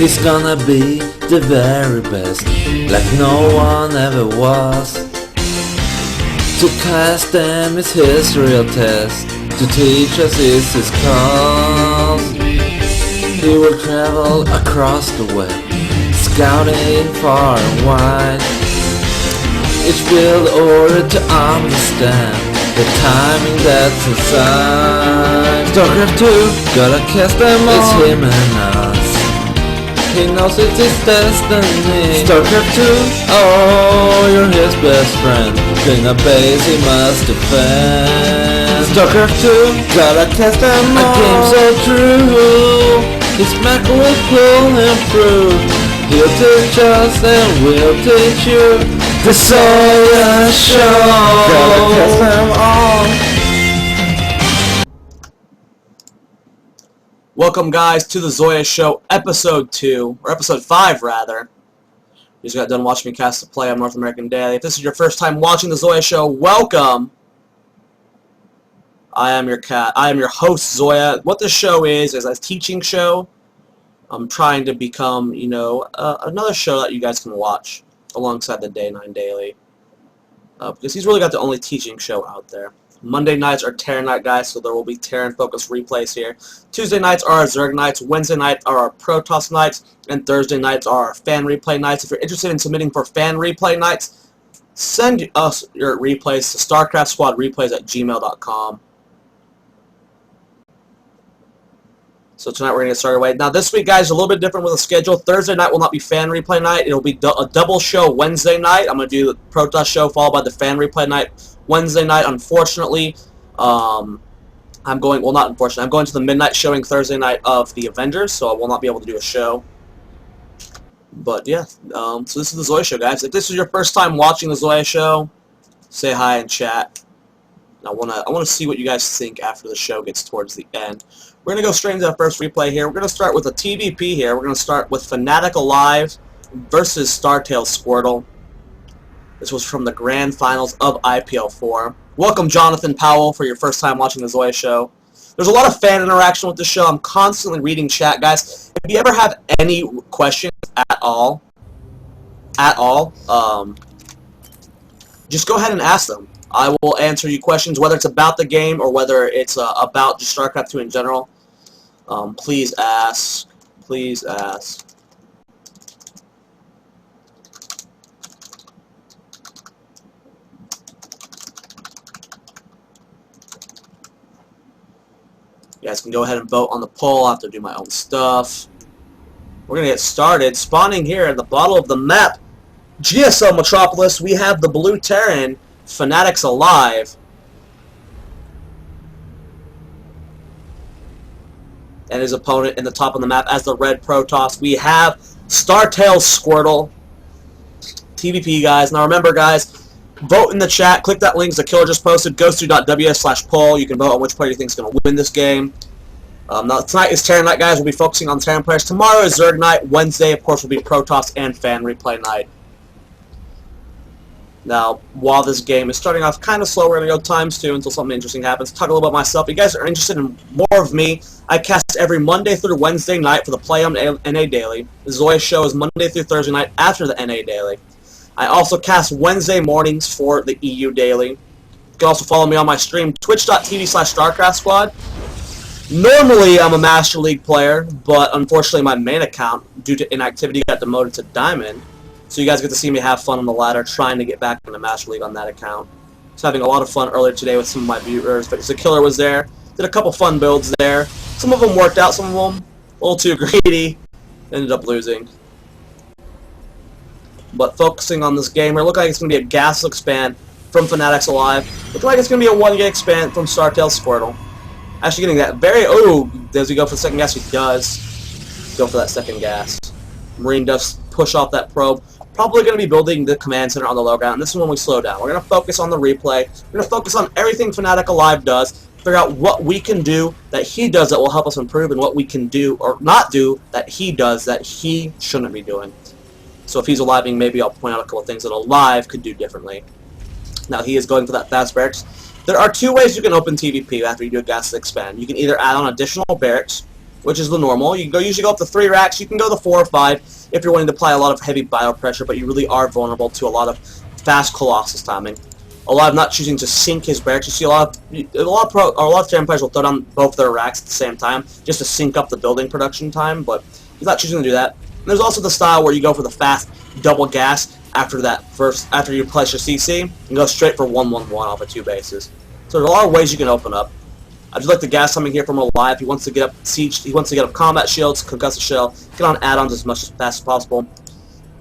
He's gonna be the very best, like no one ever was. To cast them is his real test, to teach us is his cause. He will travel across the web, scouting far and wide. Each build order to understand the timing that's inside. StarCraft 2, gotta cast them all. It's him and us. He knows it's his destiny. StarCraft 2, oh, you're his best friend. Bring a base he must defend. StarCraft 2, gotta cast them all. A game so true. His Mac will pull him through. He'll teach us and we'll teach you. The Zoia Show. Gotta cast them all. Welcome, guys, to the Zoia Show, episode 2, or episode 5, rather. You just got done watching me cast the play on North American Daily. If this is your first time watching the Zoia Show, welcome. I am your host, Zoia. What this show is a teaching show. I'm trying to become, another show that you guys can watch alongside the Day 9 Daily. Because he's really got the only teaching show out there. Monday nights are Terran night, guys, so there will be Terran-focused replays here. Tuesday nights are our Zerg nights, Wednesday nights are our Protoss nights, and Thursday nights are our fan replay nights. If you're interested in submitting for fan replay nights, send us your replays to starcraftsquadreplays@gmail.com. So tonight we're going to get started away. Now this week, guys, a little bit different with the schedule. Thursday night will not be fan replay night. It'll be a double show Wednesday night. I'm going to do the Protoss show followed by the fan replay night Wednesday night. Unfortunately, I'm going to the midnight showing Thursday night of the Avengers, so I will not be able to do a show. But yeah, so this is the Zoia Show, guys. If this is your first time watching the Zoia Show, say hi and chat. I want to see what you guys think after the show gets towards the end. We're going to go straight into the first replay here. We're going to start with a TVP here. We're going to start with Fnatic Alive versus StarTale Squirtle. This was from the grand finals of IPL4. Welcome, Jonathan Powell, for your first time watching the Zoia Show. There's a lot of fan interaction with the show. I'm constantly reading chat, guys. If you ever have any questions at all, just go ahead and ask them. I will answer you questions, whether it's about the game or whether it's about just StarCraft 2 in general. Please ask. Please ask. You guys can go ahead and vote on the poll. I'll have to do my own stuff. We're going to get started. Spawning here at the bottom of the map, GSL Metropolis, we have the Blue Terran, Fnatic's Alive. And his opponent in the top of the map as the Red Protoss. We have StarTale Squirtle. TVP, guys. Now remember, guys, vote in the chat. Click that link the killer just posted. Ghostu.ws/poll. You can vote on which player you think is going to win this game. Now tonight is Terran night, guys. We'll be focusing on Terran players. Tomorrow is Zerg night. Wednesday, of course, will be Protoss and fan replay night. Now, while this game is starting off kind of slow, we're going to go ×2 until something interesting happens. Talk a little about myself. If you guys are interested in more of me, I cast every Monday through Wednesday night for the Play on NA Daily. The Zoia Show is Monday through Thursday night after the NA Daily. I also cast Wednesday mornings for the EU Daily. You can also follow me on my stream, twitch.tv/StarCraftSquad. Normally, I'm a Master League player, but unfortunately my main account, due to inactivity, got demoted to Diamond. So you guys get to see me have fun on the ladder, trying to get back into Master League on that account. I was having a lot of fun earlier today with some of my viewers. But the Killer was there. Did a couple fun builds there. Some of them worked out, some of them a little too greedy. Ended up losing. But focusing on this game, it looked like it's going to be a gas expand from Fnatic's Alive. Looks like it's going to be a 1-gig expand from StarTale Squirtle. Actually getting that very... Oh, does he go for the second gas? He does go for that second gas. Marine does push off that probe. Probably going to be building the command center on the low ground. And this is when we slow down. We're going to focus on the replay. We're going to focus on everything Fnatic Alive does. Figure out what we can do that he does that will help us improve, and what we can do or not do that he does that he shouldn't be doing. So if he's Aliving, maybe I'll point out a couple of things that Alive could do differently. Now he is going for that fast barracks. There are two ways you can open TVP after you do a gas expand. You can either add on additional barracks, which is the normal. You usually go up to 3 racks. You can go to 4 or 5 if you're willing to apply a lot of heavy bio pressure, but you really are vulnerable to a lot of fast Colossus timing. Alive not choosing to sink his barracks. You see a lot of Terran players will throw down both their racks at the same time just to sync up the building production time, but he's not choosing to do that. And there's also the style where you go for the fast double gas after you place your CC and go straight for 1-1-1 off of 2 bases. So there's a lot of ways you can open up. I just like the gas timing here from Alive. He wants to get up siege. He wants to get up combat shields, concussive shell, get on add-ons as much as fast as possible.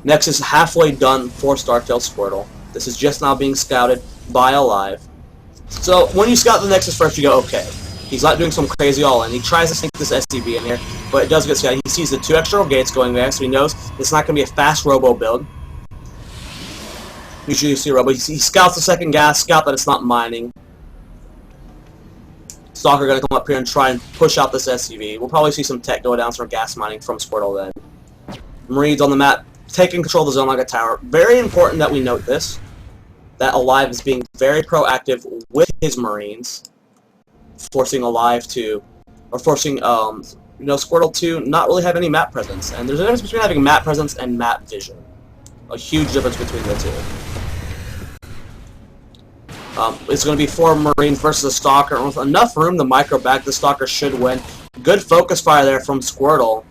Next is halfway done for Startail Squirtle. This is just now being scouted by Alive. So when you scout the Nexus first, you go, okay, he's not doing some crazy all-in. He tries to sneak this SCV in here, but it does get scouted. He sees the 2 external gates going there, so he knows it's not going to be a fast robo build. Usually you see robo. He scouts the second gas, scout that it's not mining. Stalker going to come up here and try and push out this SCV. We'll probably see some tech go down for gas mining from Squirtle then. Marines on the map, taking control of the zone like a tower. Very important that we note this, that Alive is being very proactive with his Marines, forcing Alive to, or forcing, Squirtle to not really have any map presence. And there's a difference between having map presence and map vision. A huge difference between the two. It's going to be 4 Marines versus a Stalker. And with enough room to micro back, the Stalker should win. Good focus fire there from Squirtle.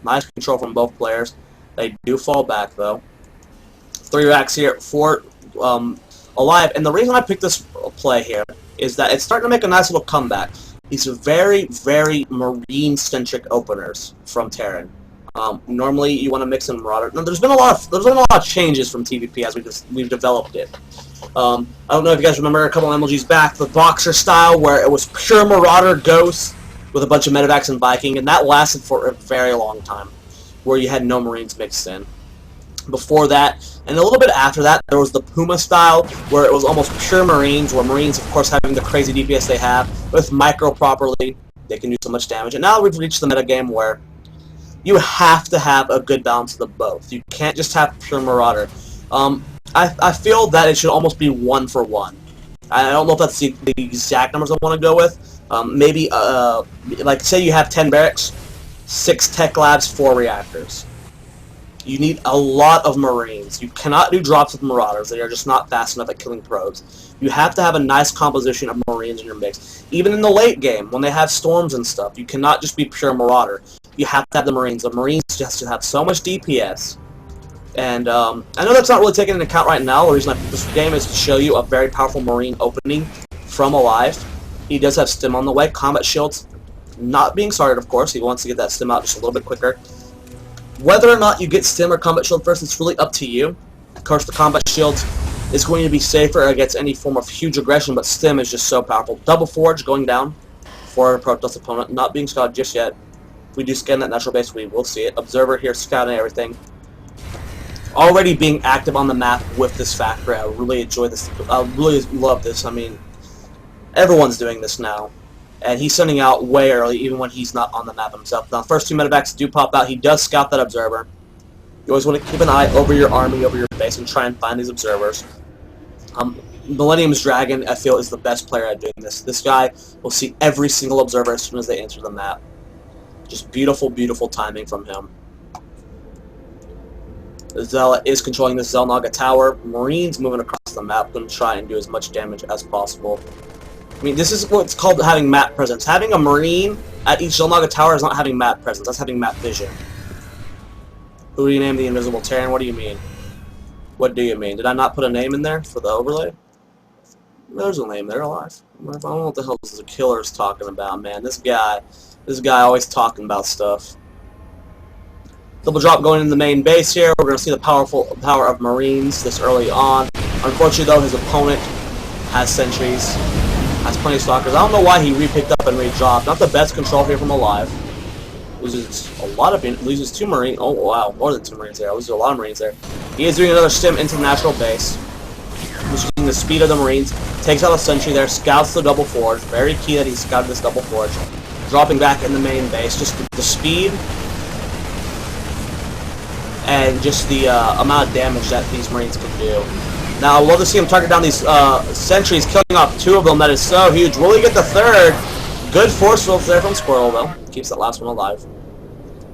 Nice control from both players. They do fall back, though. 3 racks here for Alive. And the reason I picked this play here is that it's starting to make a nice little comeback. These are very, very Marine-centric openers from Terran. Normally, you want to mix in Marauder. Now, there's been a lot of changes from TVP as we've developed it. I don't know if you guys remember a couple of MLGs back, the Boxer style, where it was pure Marauder Ghost with a bunch of Medivacs and Viking, and that lasted for a very long time, where you had no Marines mixed in. Before that, and a little bit after that, there was the Puma style, where it was almost pure Marines, where Marines, of course, having the crazy DPS they have, with micro properly, they can do so much damage. And now we've reached the metagame where you have to have a good balance of the both. You can't just have pure Marauder. I feel that it should almost be 1 for 1. I don't know if that's the exact numbers I want to go with. Maybe, like, say you have 10 barracks, 6 tech labs, 4 reactors. You need a lot of Marines. You cannot do drops with Marauders. They are just not fast enough at killing probes. You have to have a nice composition of Marines in your mix. Even in the late game, when they have storms and stuff, you cannot just be pure Marauder. You have to have the Marines. The Marines just have so much DPS. And I know that's not really taken into account right now. The reason I picked this game is to show you a very powerful Marine opening from Alive. He does have stim on the way. Combat shields not being started, of course. He wants to get that stim out just a little bit quicker. Whether or not you get stim or combat shield first, it's really up to you. Of course, the combat shield is going to be safer against any form of huge aggression, but stim is just so powerful. Double Forge going down for a Protoss opponent, not being scouted just yet. If we do scan that natural base, we will see it. Observer here scouting everything. Already being active on the map with this factory. I really enjoy this. I really love this. I mean, everyone's doing this now. And he's sending out way early, even when he's not on the map himself. Now, first 2 medevacs do pop out. He does scout that observer. You always want to keep an eye over your army, over your base, and try and find these observers. Millennium's Dragon, I feel, is the best player at doing this. This guy will see every single observer as soon as they enter the map. Just beautiful, beautiful timing from him. Zealot is controlling this Zelnaga tower. Marines moving across the map, going to try and do as much damage as possible. I mean, this is what's called having map presence. Having a Marine at each Zelnaga tower is not having map presence. That's having map vision. Who do you name the Invisible Terran? What do you mean? What do you mean? Did I not put a name in there for the overlay? There's a name there, Alive. I don't know what the hell this killer is talking about, man. This guy always talking about stuff. Double drop going in the main base here. We're going to see the power of Marines this early on. Unfortunately, though, his opponent has sentries, has plenty of stalkers. I don't know why he re-picked up and re-dropped. Not the best control here from Alive. Loses a lot of, loses 2 Marines. Oh wow, more than 2 Marines there. Loses a lot of Marines there. He is doing another stim into the natural base. He's using the speed of the Marines. Takes out a sentry there. Scouts the double forge. Very key that he scouted this double forge. Dropping back in the main base. Just the speed and just the amount of damage that these Marines can do. Now, I would love to see him target down these sentries, killing off 2 of them. That is so huge. Will he get the 3rd? Good force fields there from Squirtle, though. keeps that last one alive.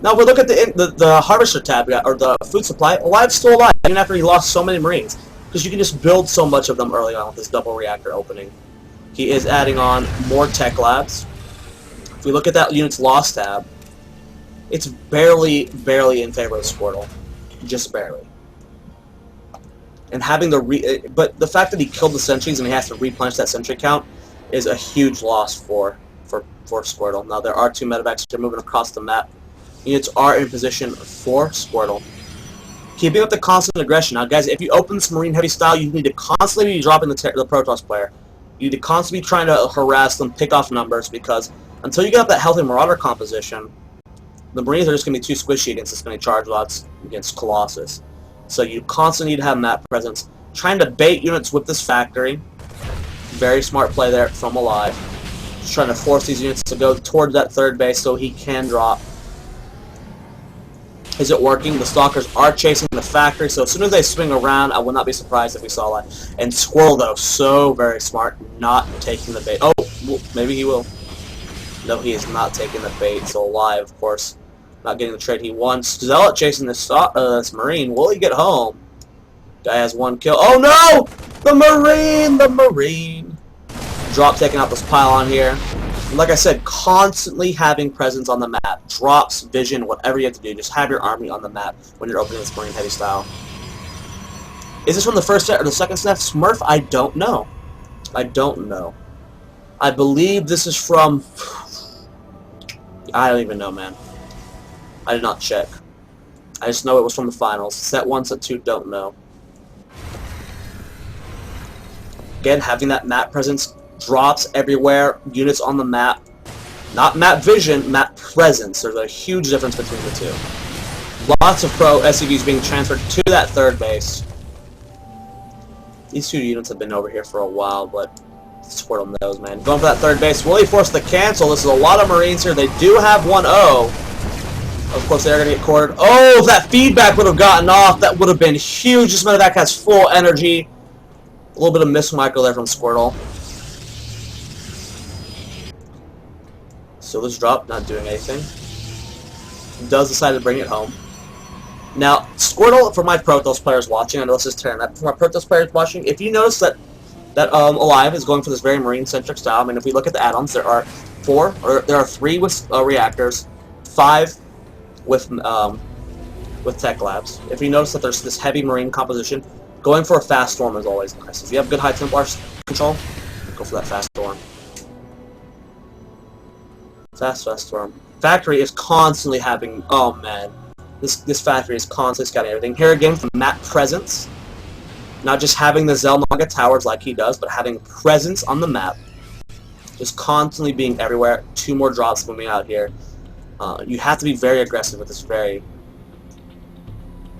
Now, if we look at the Harvester tab, or the Food Supply, Alive's still alive, even after he lost so many Marines. Because you can just build so much of them early on with this double reactor opening. He is adding on more Tech Labs. If we look at that unit's loss tab, it's barely in favor of Squirtle. Just barely. And having but the fact that he killed the sentries and he has to replenish that sentry count is a huge loss for Squirtle. Now, there are 2 medevacs that are moving across the map. Units are in position for Squirtle. Keeping up the constant aggression. Now, guys, if you open this Marine Heavy style, you need to constantly be dropping the Protoss player. You need to constantly be trying to harass them, pick off numbers, because until you get up that healthy Marauder composition, the Marines are just going to be too squishy against this many charge lots against Colossus. So you constantly need to have map presence. Trying to bait units with this factory. Very smart play there from Alive. Just trying to force these units to go towards that third base so he can drop. Is it working? The Stalkers are chasing the factory, so as soon as they swing around, I will not be surprised if we saw that. And Squirrel, though, so very smart, not taking the bait. Oh, well, maybe he will. No, he is not taking the bait, so Alive, of course, not getting the trade he wants. Zealot chasing this Marine. Will he get home? Guy has 1 kill. Oh, no! The Marine! The Marine! Drop taking out this pylon here. Like I said, constantly having presence on the map. Drops, vision, whatever you have to do. Just have your army on the map when you're opening this Marine Heavy style. Is this from the first set or the second set? Smurf? I don't know. I don't know. I believe this is from... I don't even know, man. I did not check. I just know it was from the finals. Set 1, set 2, don't know. Again, having that map presence. Drops everywhere, units on the map. Not map vision, map presence. There's a huge difference between the two. Lots of pro SCVs being transferred to that third base. These 2 units have been over here for a while, but Squirtle knows, man. Going for that third base. Will he force the cancel? This is a lot of Marines here. They do have 1-0. Of course, they're going to get quartered. Oh, if that feedback would have gotten off, that would have been huge. This medevac has full energy. A little bit of miss micro there from Squirtle. So this drop, not doing anything. Does decide to bring it home. Now, Squirtle, for my Protoss players watching, I know this is turn. For my Protoss players watching, if you notice that Alive is going for this very Marine-centric style, I mean, if we look at the add-ons, there are 3 with reactors, 5 with Tech Labs. If you notice that there's this heavy Marine composition, going for a Fast Storm is always nice. If you have good High Templar control, go for that Fast Storm. Fast Storm. Factory is constantly having... Oh, man. This factory is constantly scouting everything. Here again, from map presence. Not just having the Zelnaga towers like he does, but having presence on the map. Just constantly being everywhere. 2 more drops moving out here. You have to be very aggressive with this very...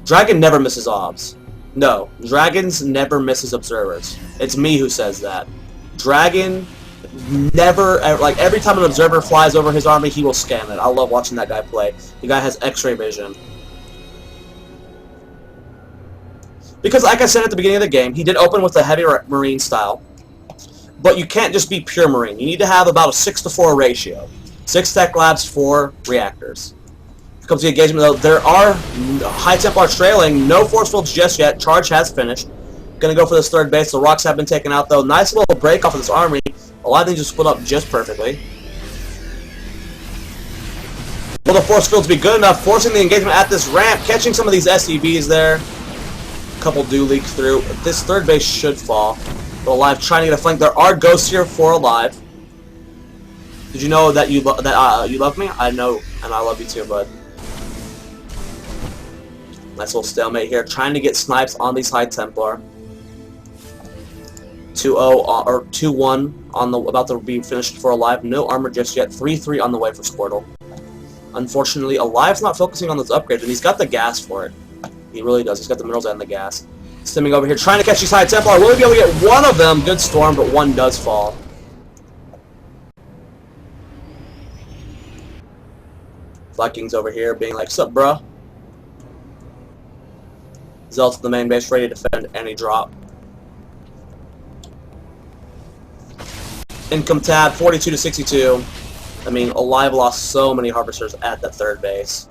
Dragon never misses obs. No. Dragons never misses observers. It's me who says that. Dragon... Never, like, every time an observer flies over his army, he will scan it. I love watching that guy play. The guy has X-ray vision. Because, like I said at the beginning of the game, he did open with a heavy Marine style. But you can't just be pure Marine. You need to have about a 6-to-4 ratio. 6 Tech Labs, 4 reactors. When it comes to the engagement, though, there are High Templar trailing. No force fields just yet. Charge has finished. Gonna go for this third base. The rocks have been taken out, though. Nice little break off of this army. A lot of things just split up just perfectly. Will the force fields be good enough? Forcing the engagement at this ramp, catching some of these SCVs there. A couple do leak through. This third base should fall. But Alive trying to get a flank. There are ghosts here for Alive. Did you know that you love me? I know, and I love you too, bud. Nice little stalemate here. Trying to get snipes on these High Templar. 2-0 or 2-1 on the about to be finished for Alive. No armor just yet. 3-3 on the way for Squirtle. Unfortunately, Alive's not focusing on those upgrades, and he's got the gas for it. He really does. He's got the minerals and the gas. Stimming over here, trying to catch these High Templar. Will he be able to get one of them? Good storm, but one does fall. Vikings over here being like, sup, bruh? Zealots at the main base, ready to defend any drop. Income tab, 42 to 62. I mean, Alive lost so many Harvesters at that third base.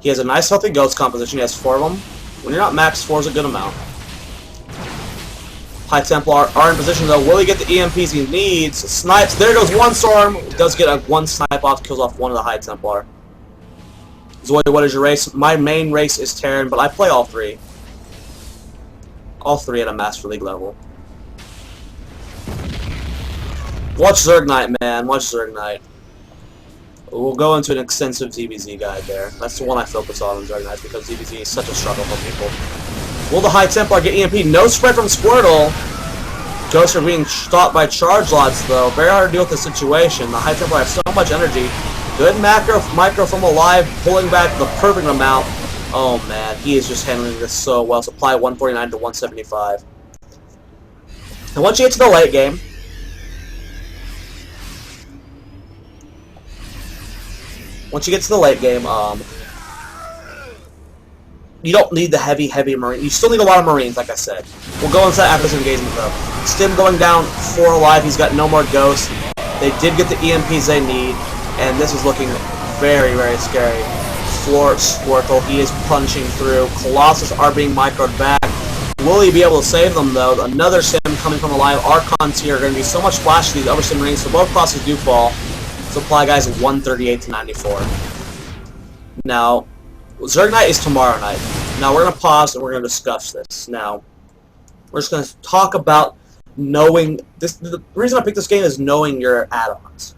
He has a nice healthy Ghost composition. He has 4 of them. When you're not max, 4 is a good amount. High Templar are in position though. Will he get the EMPs he needs? Snipes. There goes one Storm. Does get a 1 snipe off. Kills off one of the High Templar. Zoia, what is your race? My main race is Terran, but I play all 3. All 3 at a Master League level. Watch Zerg Knight, man. Watch Zerg Knight. We'll go into an extensive DBZ guide there. That's the one I focus on Zerg Knight because DBZ is such a struggle for people. Will the High Templar get EMP? No spread from Squirtle. Ghosts are being stopped by charge lots though. Very hard to deal with the situation. The High Templar have so much energy. Good micro from Alive, pulling back the perfect amount. Oh man, he is just handling this so well. Supply 149 to 175. And once you get to the late game, you don't need the heavy Marine. You still need a lot of Marines, like I said. We'll go into that after this engagement, though. Stim going down 4 alive. He's got no more ghosts. They did get the EMPs they need, and this is looking very, very scary. Floor Squirtle, he is punching through. Colossus are being microed back. Will he be able to save them, though? Another Stim coming from alive. Archons here are going to be so much flash to these other Stim Marines, so both crosses do fall. Supply guys 138 to 94. Now, Zerg Night is tomorrow night. Now we're going to pause and we're going to discuss this. Now, we're just going to talk about knowing this. The reason I picked this game is knowing your add-ons.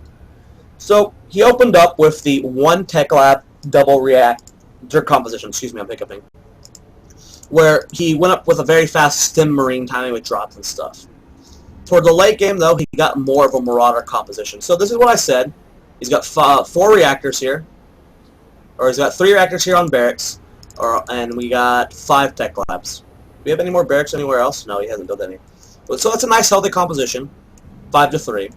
So he opened up with the 1 Tech Lab double reactor composition. Excuse me, I'm hiccuping. Where he went up with a very fast Stim Marine timing with drops and stuff. Toward the late game, though, he got more of a Marauder composition. So this is what I said. He's got 4 reactors here. Or he's got 3 reactors here on barracks. And we got 5 tech labs. Do we have any more barracks anywhere else? No, he hasn't built any. So that's a nice healthy composition. 5 to 3.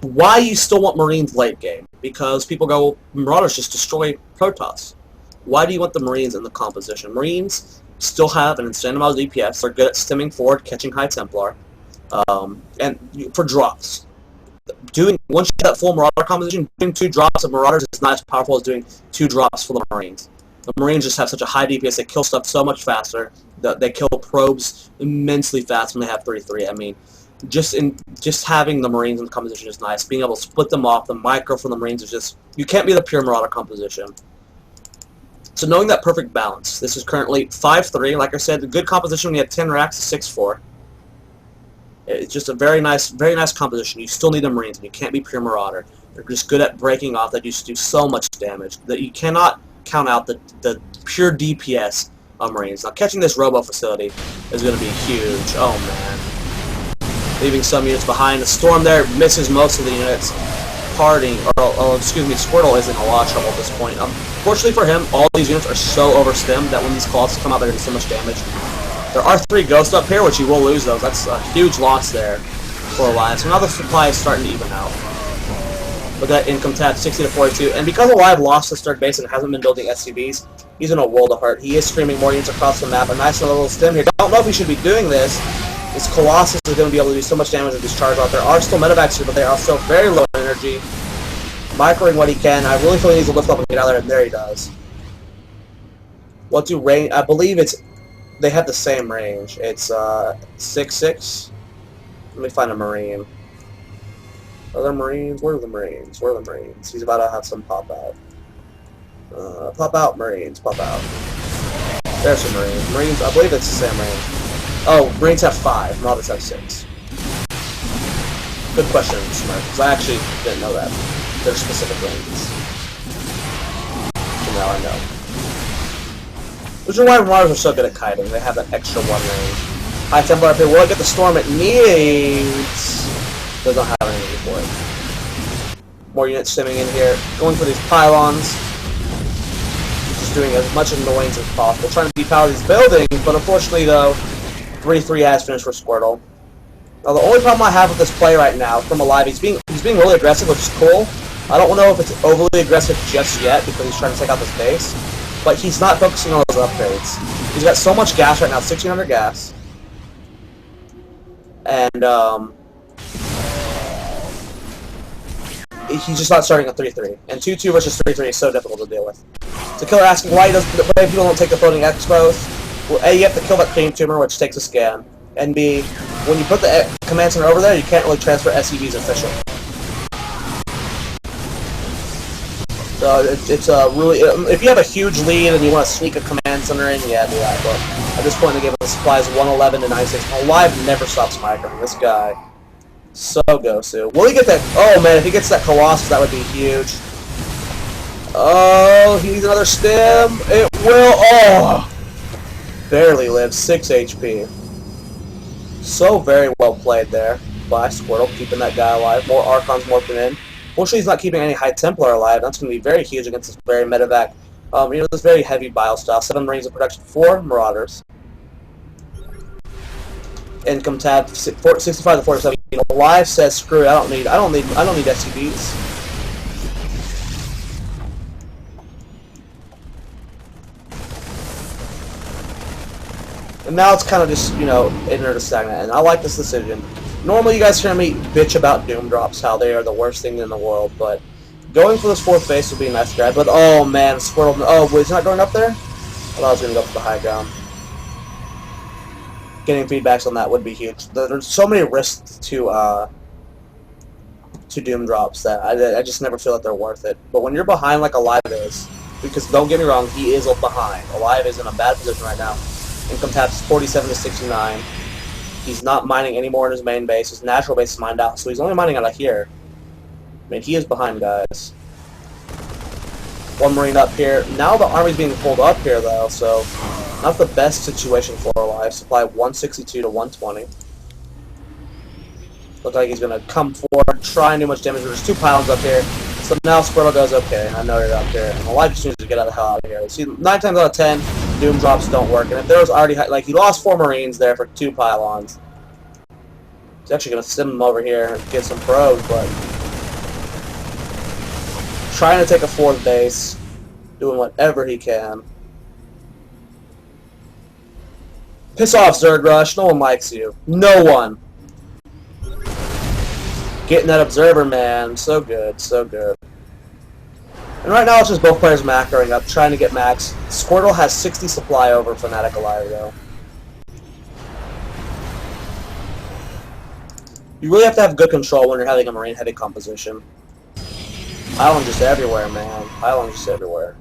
Why you still want Marines late game? Because people go, well, Marauders just destroy Protoss. Why do you want the Marines in the composition? Marines still have an insane amount of DPS. They're good at stimming forward, catching High Templar, and for drops. Once you get that full Marauder composition, doing 2 drops of Marauders is not as powerful as doing 2 drops for the Marines. The Marines just have such a high DPS, they kill stuff so much faster, that they kill probes immensely fast when they have 3-3. I mean, just having the Marines in the composition is nice. Being able to split them off, the micro from the Marines is just, you can't be the pure Marauder composition. So knowing that perfect balance, this is currently 5-3. Like I said, a good composition when you have 10 racks is 6-4. It's just a very nice composition. You still need the Marines, and you can't be pure Marauder. They're just good at breaking off. That you do so much damage that you cannot count out the pure DPS of Marines. Now catching this Robo facility is going to be huge. Oh man, leaving some units behind. The Storm there misses most of the units. Squirtle is in a lot of trouble at this point. Fortunately for him, all these units are so overstimmed that when these Colossus come out, they're going to do so much damage. There are 3 Ghosts up here, which you will lose those. That's a huge loss there for Alive. So now the supply is starting to even out. Look at that income tab, 60 to 42. And because Alive lost his third base and hasn't been building SCVs, he's in a world of hurt. He is streaming more units across the map. A nice little stim here. Don't know if he should be doing this. This Colossus is going to be able to do so much damage with these charge out. There are still medevacs here, but they are still very low energy. Microing what he can. I really feel he needs to lift up and get out there, and there he does. What do range? I believe they have the same range. It's 6-6. Let me find a Marine. Are there Marines? Where are the Marines? Where are the Marines? He's about to have some pop out. Pop out, Marines. Pop out. There's some Marines. Marines, I believe it's the same range. Oh, Marines have 5. Marauders have 6. Good question, Smurf, because I actually didn't know that. Their specific ranges. So now I know. Which is why Marauders are so good at kiting. They have that extra 1 range. High Templar up here. Will it get the Storm it needs? Doesn't have anything for it. More units stimming in here. Going for these pylons. Just doing as much annoyance as possible. Trying to depower these buildings, but unfortunately though, 3-3 has finished for Squirtle. Now the only problem I have with this play right now from Alive, he's being really aggressive, which is cool. I don't know if it's overly aggressive just yet because he's trying to take out this base. But he's not focusing on those upgrades. He's got so much gas right now, 1,600 gas. And, he's just not starting a 3-3. And 2-2 versus 3-3 is so difficult to deal with. So killer asking why people don't take the floating expos. Well, A, you have to kill that cream tumor, which takes a scan. And B, when you put the command center over there, you can't really transfer SCVs efficiently. So it's a really, if you have a huge lead and you want to sneak a command center in, yeah, do that. But at this point in the game, the supply is 111 to 96. Alive never stops microing. This guy, so Gosu. Will he get that? Oh man, if he gets that Colossus, that would be huge. Oh, he needs another stem. It will. Oh, barely lives. 6 HP. So very well played there by Squirtle, keeping that guy alive. More Archons morphing in. Fortunately, he's not keeping any High Templar alive. That's going to be very huge against this very medevac. This very heavy bio style. 7 Marines of production, 4 Marauders. Income tab 65 to 47. Alive says screw it. I don't need SCVs. And now it's kind of just, ignorant to stagnant. And I like this decision. Normally you guys hear me bitch about Doom Drops, how they are the worst thing in the world, but going for this 4th base would be a nice grab. But oh man, Squirtle, oh, he's not going up there? I thought I was going to go for the high ground. Getting feedbacks on that would be huge. There's so many risks to Doom Drops that I just never feel that they're worth it. But when you're behind like Alive is, because don't get me wrong, he is behind. Alive is in a bad position right now. Income taps 47 to 69. He's not mining anymore in his main base. His natural base is mined out, so he's only mining out of here. I mean, he is behind, guys. 1 Marine up here. Now the army's being pulled up here, though, so not the best situation for Alive. Supply 162 to 120. Looks like he's going to come forward, try and do much damage. There's 2 pylons up here. So now Squirtle goes, okay, I know you're up here. And Alive just needs to get out of the hell out of here. See, 9 times out of 10, Doom Drops don't work. And if there was already, he lost 4 Marines there for 2 pylons. He's actually going to send them over here and get some probes, but trying to take a 4th base, doing whatever he can. Piss off, Zerg Rush. No one likes you. No one. Getting that Observer, man. So good, so good. And right now it's just both players macroing up, trying to get max. Squirtle has 60 supply over Fnatic Alive, though. You really have to have good control when you're having a Marine-heavy composition. Island just everywhere, man. Island just everywhere.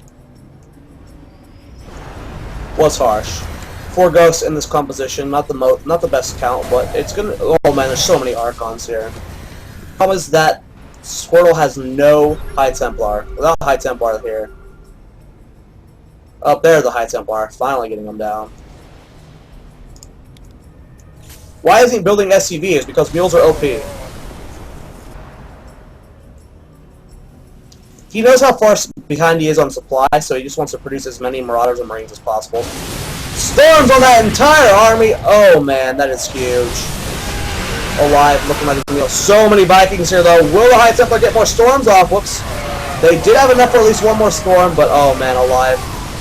Was harsh. 4 ghosts in this composition, not the best count, but it's gonna. Oh man, there's so many Archons here. Problem is that Squirtle has no High Templar. Without High Templar here. Up there, the High Templar, finally getting him down. Why isn't he building SCVs? Because mules are OP. He knows how far behind he is on supply, so he just wants to produce as many Marauders and Marines as possible. Storms on that entire army! Oh man, that is huge. Alive, looking like so many Vikings here though. Will the High Templar get more storms off? Whoops. They did have enough for at least 1 more storm, but oh man, Alive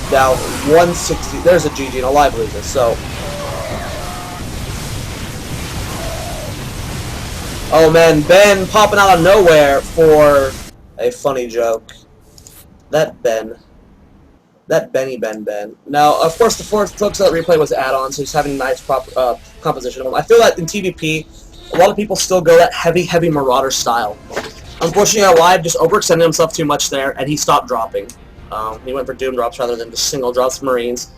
down 160. There's a GG, and Alive loses, so. Oh man, Ben popping out of nowhere for a funny joke. That Ben. That Benny Ben. Now, of course, the folks that replay was add-ons, so he's having nice composition of them. I feel that in TVP, a lot of people still go that heavy Marauder style. Unfortunately, Alive just overextended himself too much there, and he stopped dropping. He went for Doom Drops rather than just single drops for Marines.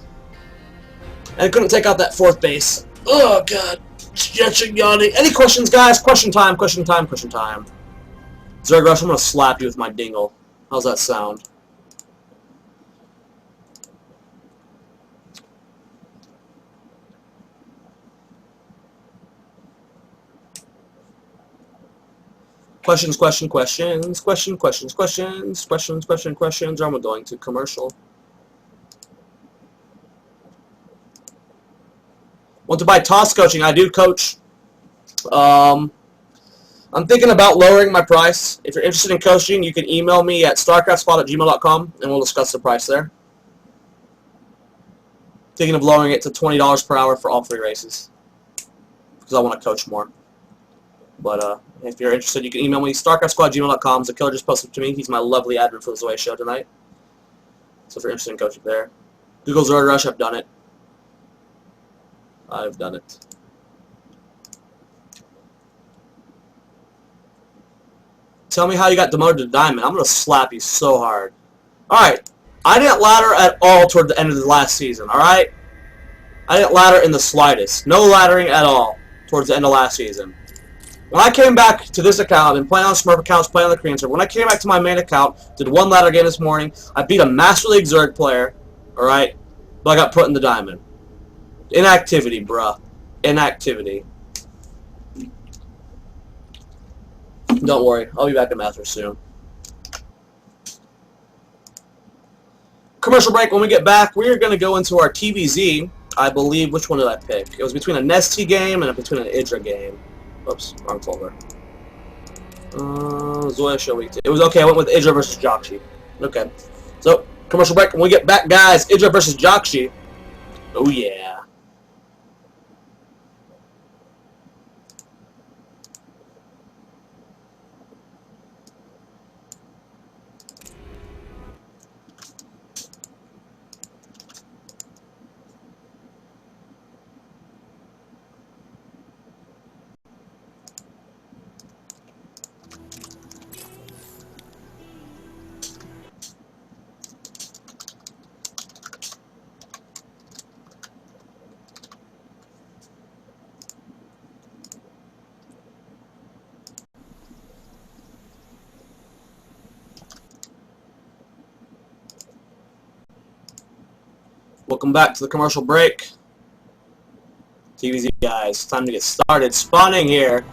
And couldn't take out that 4th base. Oh, God. Stretching, yawning. Any questions, guys? Question time. Zerg Rush, I'm going to slap you with my dingle. How's that sound? Questions, or I'm going to commercial. Want to buy toss coaching? I do coach. I'm thinking about lowering my price. If you're interested in coaching, you can email me at starcraftspot@gmail.com and we'll discuss the price there. Thinking of lowering it to $20 per hour for all 3 races because I want to coach more. But if you're interested, you can email me, starcraftsquad@gmail.com. The killer just posted to me. He's my lovely admin for the Zoia show tonight. So if you're interested in coaching there. Google Zoia Rush, I've done it. I've done it. Tell me how you got demoted to Diamond. I'm going to slap you so hard. Alright, I didn't ladder at all toward the end of the last season, alright? I didn't ladder in the slightest. No laddering at all towards the end of last season. When I came back to this account, I've been playing on Smurf accounts, playing on the Korean server. When I came back to my main account, did one ladder game this morning. I beat a Master League Zerg player, alright? But I got put in the Diamond. Inactivity, bruh. Inactivity. Don't worry, I'll be back in Masters soon. Commercial break. When we get back, we're going to go into our TVZ. I believe, which one did I pick? It was between a Nesty game and between an Idra game. Oops, wrong folder. Zoia show week 2. It was okay, I went with Idra versus Jockshi. Okay. So, commercial break. When we get back, guys, Idra versus Jockshi. Oh, yeah. Welcome back to the commercial break. TVZ guys, time to get started. Spawning here.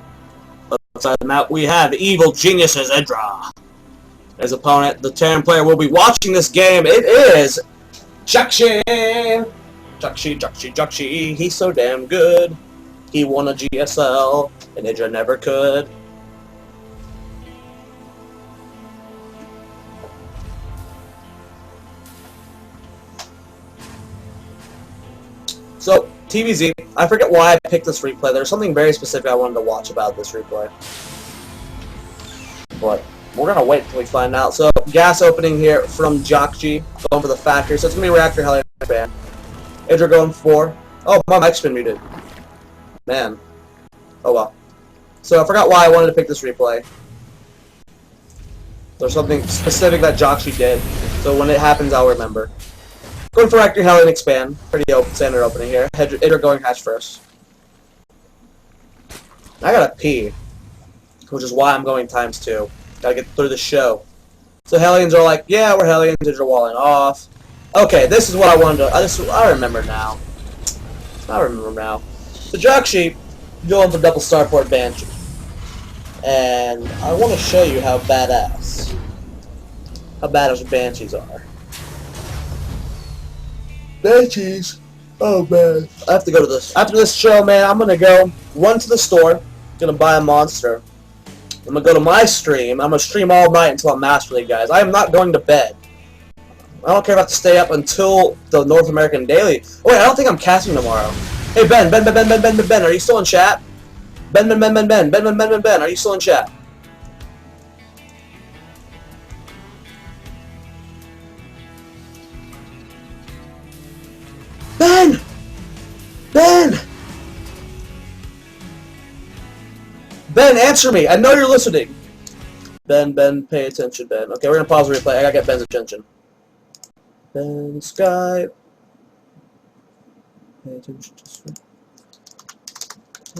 Outside the map, we have Evil Geniuses Idra. As opponent, the Terran player will be watching this game. It is Jockshi. Jockshi. He's so damn good. He won a GSL, and Idra never could. So, TVZ, I forget why I picked this replay. There's something very specific I wanted to watch about this replay. But we're going to wait until we find out. So, gas opening here from Jockshi, going for the factory. So, it's going to be Reactor Hellion fan. Idra going for... Oh, my mic's been muted. Man. Oh, well. So, I forgot why I wanted to pick this replay. There's something specific that Jockshi did. So, when it happens, I'll remember. Going for Reactor Hellion expand. Pretty standard opening here. Idra going hatch first. I gotta pee. Which is why I'm going ×2. Gotta get through the show. So Hellions are like, yeah, we're Hellions. Idra walling off. Okay, this is what I wanted to... I remember now. The Jockshi going for double starport Banshee. And I want to show you how badass the Banshees are. Banshees. Oh man. I have to go to this. After this show, man, I'm gonna go run to the store. Gonna buy a monster. I'm gonna go to my stream. I'm gonna stream all night until I'm Master League, guys. I am not going to bed. I don't care if I have to stay up until the North American Daily. Oh wait, I don't think I'm casting tomorrow. Hey Ben, are you still in chat? Ben, are you still in chat? Ben! Ben, answer me! I know you're listening! Ben, pay attention, Ben. Okay, we're gonna pause the replay. I gotta get Ben's attention. Ben, Skype. Pay attention to stream.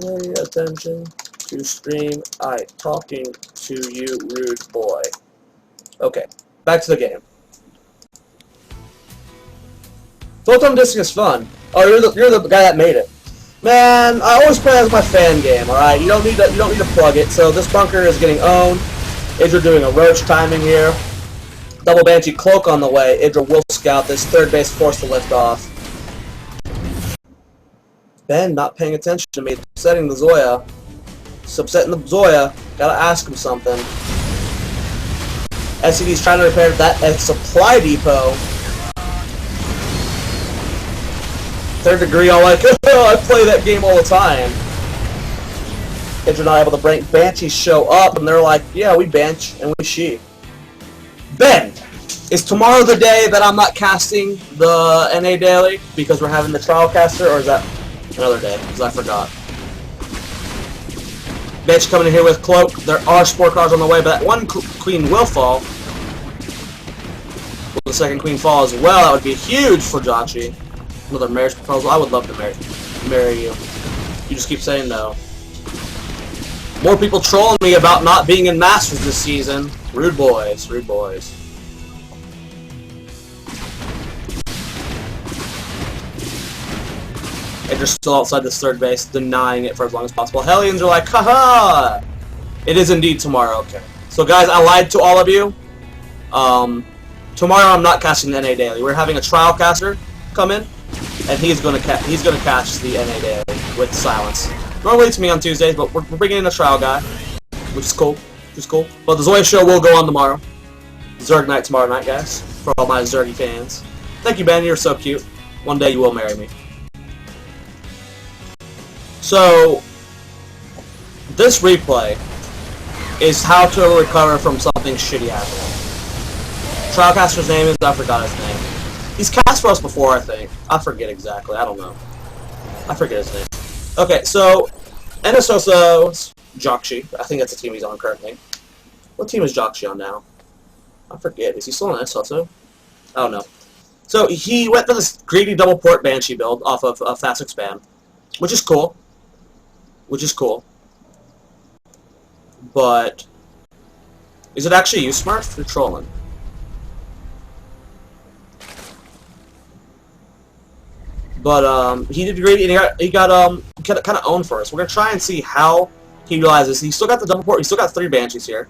Pay attention to stream. I talking to you, rude boy. Okay, back to the game. Photon Disc is fun. Oh, you're the guy that made it. Man, I always play as my fan game. All right, you don't need to plug it. So this bunker is getting owned. Idra doing a roach timing here. Double Banshee cloak on the way. Idra will scout this. Third base forced to lift off. Ben not paying attention to me. Upsetting the Zoia. Just upsetting the Zoia. Gotta ask him something. SCD's trying to repair that supply depot. Third degree, all like, I play that game all the time. If you're not able to bring Banshees show up, and they're like, yeah, we bench, and we she. Ben, is tomorrow the day that I'm not casting the NA Daily because we're having the trial caster, or is that another day? Because I forgot. Banshee coming in here with Cloak. There are sport cards on the way, but that one queen will fall. Will the second queen fall as well? That would be huge for Joxy. Another marriage proposal. I would love to marry you. You just keep saying no. More people trolling me about not being in Masters this season. Rude boys, rude boys. And you're still outside this third base, denying it for as long as possible. Hellions are like, haha! It is indeed tomorrow, okay. So guys, I lied to all of you. Tomorrow I'm not casting the NA Daily. We're having a trial caster come in, and he's gonna catch the NA Daily with silence. Normally it's me on Tuesdays, but we're bringing in a trial guy, which is cool. But the Zoia show will go on tomorrow. Zerg night tomorrow night, guys, for all my Zergy fans. Thank you, Ben. You're so cute. One day you will marry me. So, this replay is how to recover from something shitty happening. Trialcaster's name is, I forgot his name. He's cast for us before, I think. I forget exactly, I don't know. I forget his name. Okay, so, Enesoso's Joxy. I think that's the team he's on currently. What team is Joxy on now? I forget. Is he still on Enesoso? I don't know. So, he went for this greedy double port Banshee build off of Fast Expand, which is cool. But is it actually you, Smurf? You're trolling. But he did great, and he got kind of owned for us. We're gonna try and see how he utilizes. He's still got the double port. He's still got 3 Banshees here.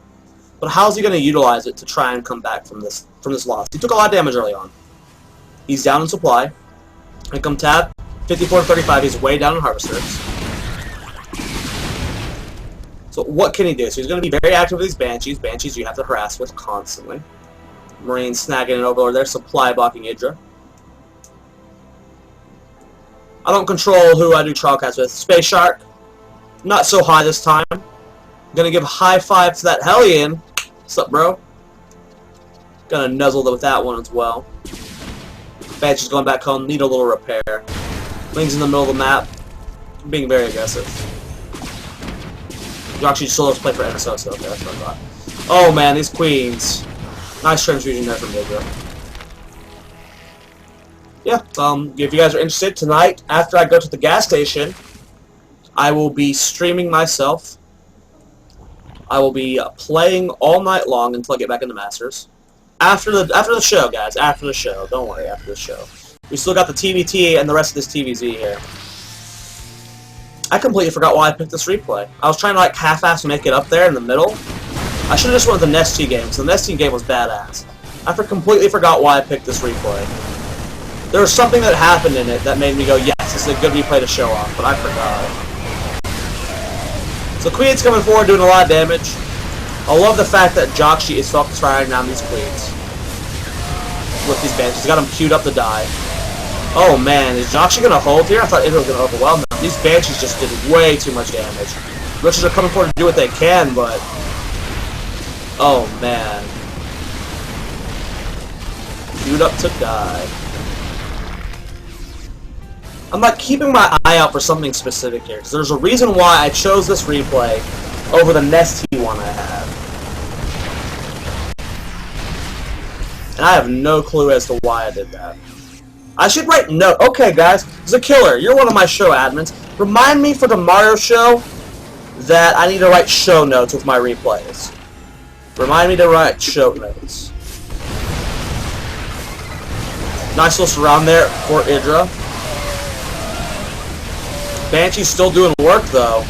But how is he gonna utilize it to try and come back from this loss? He took a lot of damage early on. He's down in supply. Income tab 54 to 35. He's way down in harvesters. So what can he do? So he's going to be very active with these Banshees. Banshees you have to harass with constantly. Marine snagging an Overlord there. Supply blocking Idra. I don't control who I do trial cast with. Space Shark. Not so high this time. Going to give a high five to that Hellion. What's up, bro? Going to nuzzle with that one as well. Banshee's going back home. Need a little repair. Wings in the middle of the map. Being very aggressive. Joxy solos play for Enesoso. Okay, that's what I thought. Oh man, these queens. Nice transfusion there from Idra. Yeah, if you guys are interested, tonight, after I go to the gas station, I will be streaming myself. I will be playing all night long until I get back into Masters. After the show, guys. After the show. Don't worry, after the show. We still got the TBT and the rest of this TVZ here. I completely forgot why I picked this replay. I was trying to like half-ass make it up there in the middle. I should have just went with the Nesty game, because the Nesty game was badass. I completely forgot why I picked this replay. There was something that happened in it that made me go, yes, this is a good replay to show off, but I forgot. So Queen's coming forward doing a lot of damage. I love the fact that Joxy is focused firing down these Queens. With these Banshees. He's got them queued up to die. Oh man, is Joxy going to hold here? I thought Idra was going to overwhelm them. These Banshees just did way too much damage. Riches are coming forward to do what they can, but... oh man. Queued up to die. I'm like keeping my eye out for something specific here, because there's a reason why I chose this replay over the Nesty one I had. And I have no clue as to why I did that. I should write note. Okay, guys, Zakiller, you're one of my show admins. Remind me for tomorrow's show that I need to write show notes with my replays. Remind me to write show notes. Nice little surround there for Idra. Banshee's still doing work, though.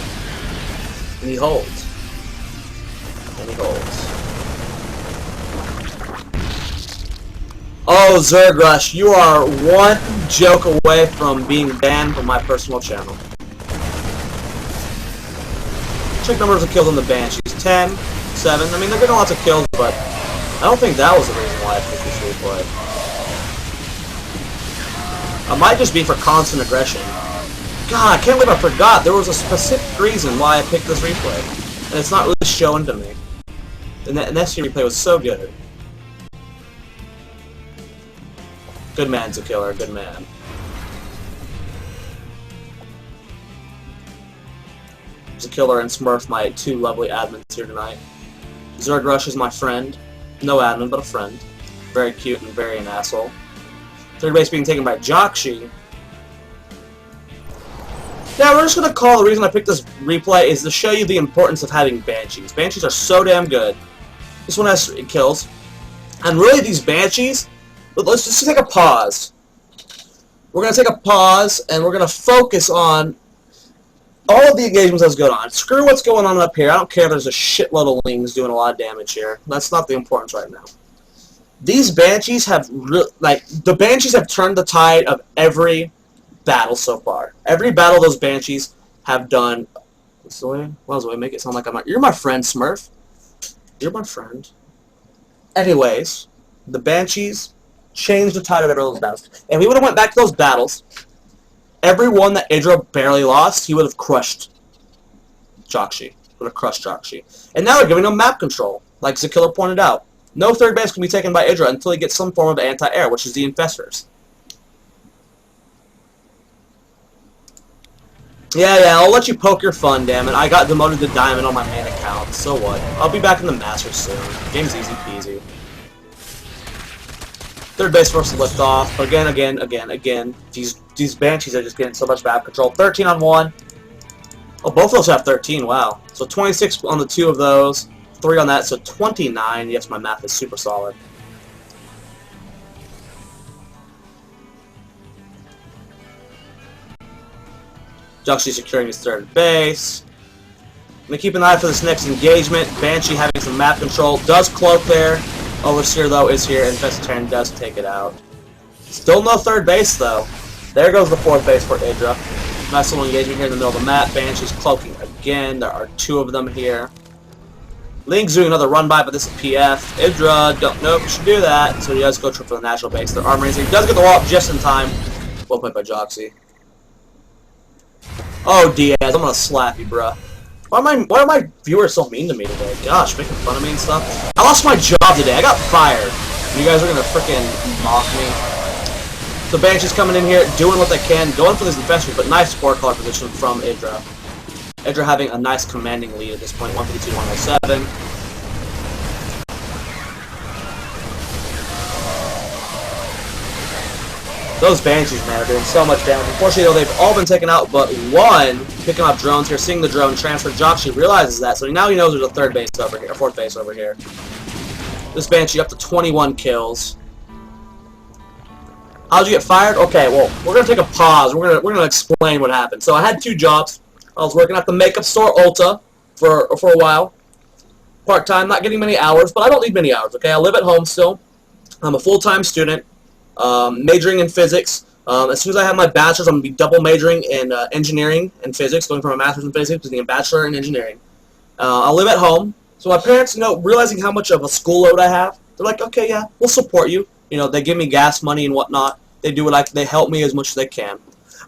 And he holds. And he holds. Oh, Zergrush, you are one joke away from being banned from my personal channel. Check numbers of kills on the Banshees. 10, 7. I mean, they're getting lots of kills, but I don't think that was the reason why I picked this replay. It might just be for constant aggression. God, I can't believe I forgot. There was a specific reason why I picked this replay. And it's not really showing to me. And that replay was so good. Good man, Killer. Good man. Killer and Smurf, my two lovely admins here tonight. Zerd Rush is my friend. No admin, but a friend. Very cute and very an asshole. Third base being taken by Jockshi. Now, we're just going to call the reason I picked this replay is to show you the importance of having Banshees. Banshees are so damn good. This one has 3 kills. And really, these Banshees, let's just take a pause. We're going to take a pause, and we're going to focus on all of the engagements that's going on. Screw what's going on up here. I don't care if there's a shitload of Lings doing a lot of damage here. That's not the importance right now. These Banshees have, the Banshees have turned the tide of every battle so far. Every battle those Banshees have done. Zoia? Well, Zoia, make it sound like you're my friend, Smurf. You're my friend. Anyways, the Banshees changed the tide of every of those battles. And we would have went back to those battles. Every one that Idra barely lost, he would have crushed Jockshi. Would have crushed Jockshi. And now they're giving him map control, like Zakiller pointed out. No third base can be taken by Idra until he gets some form of anti-air, which is the Infestors. Yeah, I'll let you poke your fun, damn it. I got demoted to Diamond on my main account, so what? I'll be back in the Masters soon. Game's easy peasy. Third base first to lift off, but again, these Banshees are just getting so much map control. 13 on 1. Oh, both of those have 13, wow. So 26 on the 2 of those, 3 on that, so 29. Yes, my math is super solid. Jockshi securing his third base. I'm going to keep an eye for this next engagement. Banshee having some map control. Does cloak there. Overseer, though, is here, and Vegetarian does take it out. Still no third base, though. There goes the fourth base for Idra. Nice little engagement here in the middle of the map. Banshee's cloaking again. There are 2 of them here. Link's doing another run by, but this is PF. Idra, don't know if you should do that, so he does go for the natural base. Their armor raising. He does get the wall up just in time. Well played by Joxy. Oh, Diaz, I'm gonna slap you, bruh. Why are my viewers so mean to me today? Gosh, making fun of me and stuff. I lost my job today. I got fired. You guys are gonna freaking mock me. So Banshee's coming in here, doing what they can, going for this infestors, but nice 4-color position from Idra. Idra having a nice commanding lead at this point, 152 to 107. Those Banshees, man, are doing so much damage. Unfortunately, though, they've all been taken out, but one picking up drones here, seeing the drone transfer. Jockshi realizes that, so now he knows there's a third base over here, or fourth base over here. This Banshee up to 21 kills. How'd you get fired? Okay, well, we're gonna take a pause. We're gonna explain what happened. So I had 2 jobs. I was working at the makeup store Ulta for a while, part-time, not getting many hours, but I don't need many hours. Okay, I live at home still. I'm a full-time student. Majoring in physics. As soon as I have my bachelor's, I'm going to be double majoring in engineering and physics, going from a master's in physics to being a bachelor in engineering. I'll live at home. So my parents, realizing how much of a school load I have, they're like, okay, yeah, we'll support you. They give me gas money and whatnot. They do they help me as much as they can.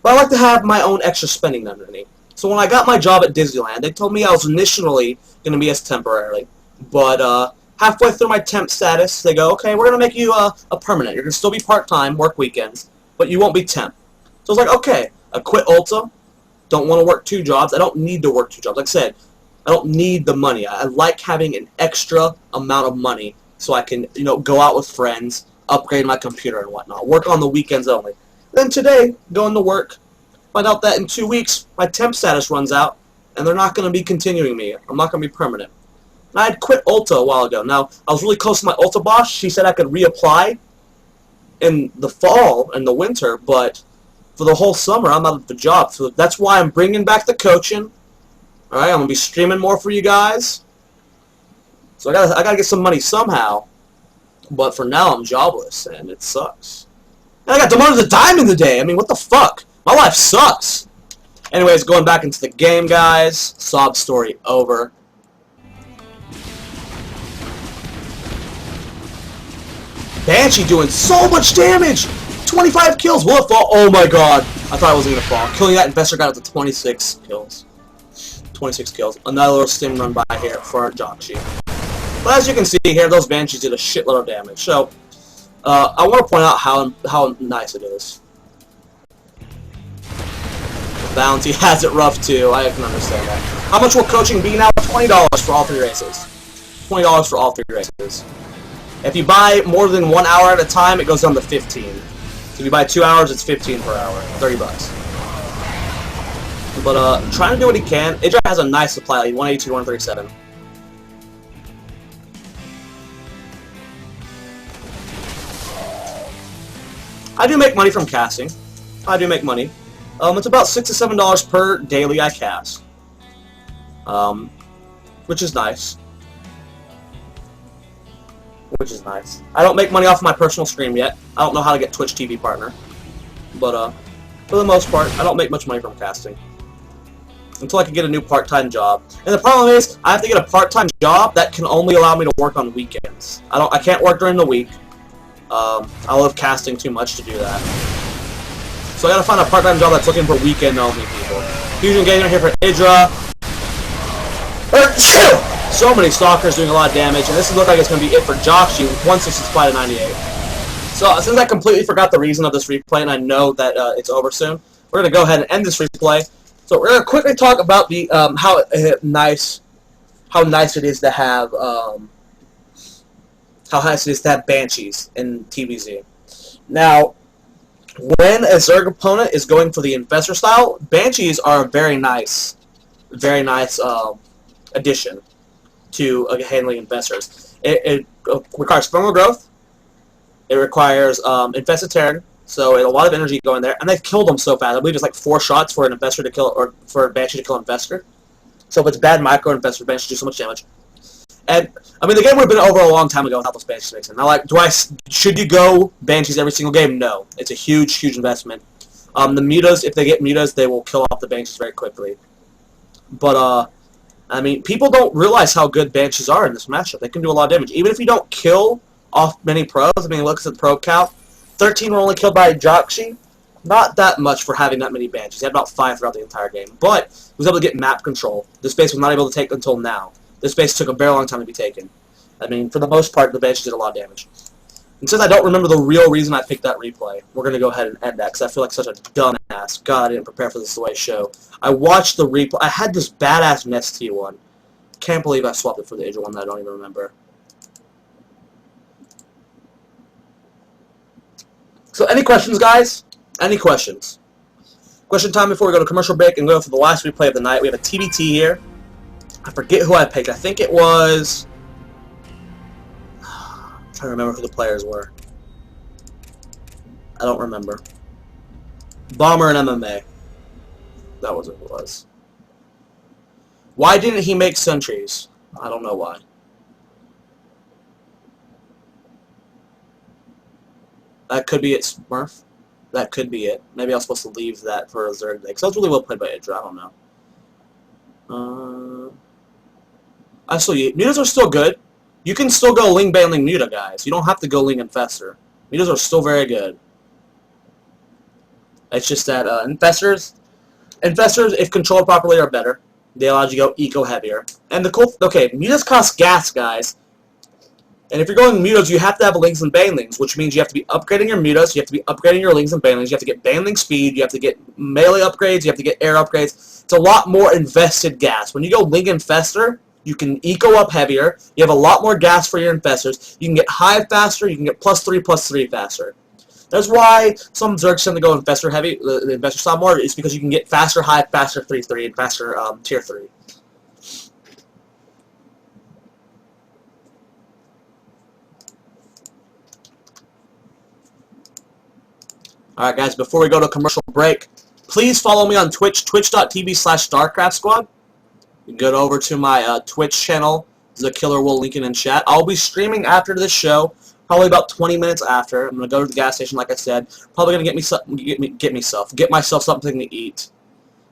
But I like to have my own extra spending underneath. So when I got my job at Disneyland, they told me I was initially going to be as temporarily. But, halfway through my temp status, they go, okay, we're going to make you a permanent. You're going to still be part-time, work weekends, but you won't be temp. So I was like, okay, I quit Ulta, don't want to work 2 jobs. I don't need to work 2 jobs. Like I said, I don't need the money. I like having an extra amount of money so I can, go out with friends, upgrade my computer and whatnot, work on the weekends only. Then today, going to work, find out that in 2 weeks, my temp status runs out, and they're not going to be continuing me. I'm not going to be permanent. I had quit Ulta a while ago. Now, I was really close to my Ulta boss. She said I could reapply in the fall and the winter, but for the whole summer, I'm out of the job. So that's why I'm bringing back the coaching. All right, I'm gonna be streaming more for you guys. So I gotta get some money somehow. But for now, I'm jobless, and it sucks. And I got demoted to Diamond today. I mean, what the fuck? My life sucks. Anyways, going back into the game, guys. Sob story over. Banshee doing so much damage! 25 kills. Will it fall? Oh my god. I thought it wasn't going to fall. Killing that investor got up to 26 kills. 26 kills. Another little stim run by here for Joxy. But as you can see here, those Banshees did a shitload of damage. So, I want to point out how nice it is. The Bounty has it rough too. I can understand that. How much will coaching be now? $20 for all 3 races. $20 for all 3 races. If you buy more than 1 hour at a time, it goes down to 15. So if you buy 2 hours, it's 15 per hour. 30 bucks. But trying to do what he can. Idra has a nice supply, like 182 to 137. I do make money from casting. I do make money. It's about $6 to $7 per daily I cast. Which is nice. Which is nice. I don't make money off my personal stream yet. I don't know how to get Twitch TV partner. But, for the most part, I don't make much money from casting. Until I can get a new part-time job. And the problem is, I have to get a part-time job that can only allow me to work on weekends. I can't work during the week. I love casting too much to do that. So I gotta find a part-time job that's looking for weekend-only people. Fusion Gainer here for Idra. So many Stalkers doing a lot of damage, and this looks like it's going to be it for Joxy with 160 supply to 98. So since I completely forgot the reason of this replay, and I know that it's over soon, we're going to go ahead and end this replay. So we're going to quickly talk about the how nice it is to have Banshees in TBZ. Now, when a Zerg opponent is going for the Infestor style, Banshees are a very nice addition to handling Infestors. It requires thermal growth. It requires Infested Terran, so a lot of energy going there, and they've killed them so fast. I believe it's like 4 shots for an Infestor to kill, or for a Banshee to kill an Infestor. So if it's bad micro Infestor, Banshees do so much damage. And I mean, the game would have been over a long time ago without those Banshees mixing. Now, like, should you go Banshees every single game? No, it's a huge investment. The mutas, if they get mutas, they will kill off the Banshees very quickly. But I mean, people don't realize how good Banshees are in this matchup. They can do a lot of damage. Even if you don't kill off many pros, I mean, look at the pro count. 13 were only killed by Joxy. Not that much for having that many Banshees. He had about 5 throughout the entire game. But he was able to get map control. This base was not able to take until now. This base took a very long time to be taken. I mean, for the most part, the Banshees did a lot of damage. And since I don't remember the real reason I picked that replay, we're going to go ahead and end that, because I feel like such a dumbass. God, I didn't prepare for this the way show. I watched the replay. I had this badass Nest T one. Can't believe I swapped it for the Idra one that I don't even remember. So, any questions, guys? Any questions? Question time before we go to commercial break and go for the last replay of the night. We have a TBT here. I forget who I picked. I think it was... I'm trying to remember who the players were. I don't remember. Bomber and MMA. That was what it was. Why didn't he make sentries? I don't know why. That could be it, Smurf. That could be it. Maybe I was supposed to leave that for a Zerg day. Because that was really well played by Idra. I don't know. Mutas are still good. You can still go Ling Bane Ling Muta, guys. You don't have to go Ling Infestor. Mutas are still very good. It's just that Infestors, if controlled properly, are better. They allow you to go eco heavier. And the cool, okay, mutas cost gas, guys. And if you're going mutas, you have to have lings and banelings, which means you have to be upgrading your mutas, you have to be upgrading your lings and banelings, you have to get baneling speed, you have to get melee upgrades, you have to get air upgrades. It's a lot more invested gas. When you go ling infestor, you can eco up heavier, you have a lot more gas for your infestors, you can get hive faster, you can get +3/+3 faster. That's why some Zergs tend to go Infestor heavy, the Infestor style more, is because you can get faster Hive, faster 3/3, and faster Tier 3. Alright guys, before we go to commercial break, please follow me on Twitch, twitch.tv/StarCraftSquad. You can go over to my Twitch channel, The Killer will link it in chat. I'll be streaming after this show. Probably about 20 minutes after. I'm gonna go to the gas station, like I said. Probably gonna get myself something to eat,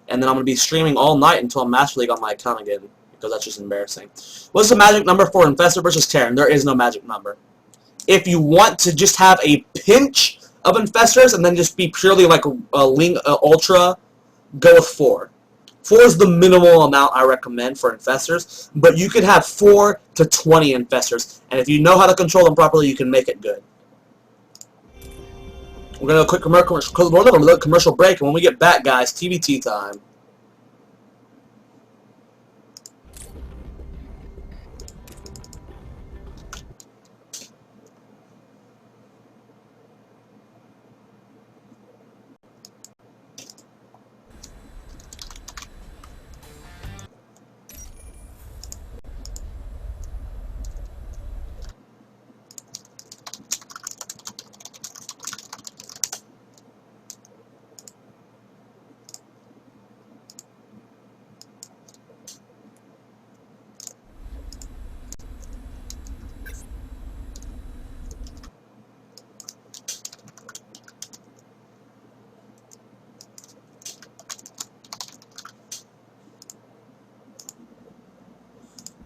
and then I'm gonna be streaming all night until I'm Master League on my account again, because that's just embarrassing. What's the magic number for Infestor versus Terran? There is no magic number. If you want to just have a pinch of infestors, and then just be purely like a Link Ultra, go with 4. 4 is the minimal amount I recommend for infestors, but you could have 4 to 20 infestors, and if you know how to control them properly, you can make it good. We're going to do a quick commercial break, and when we get back, guys, TBT time.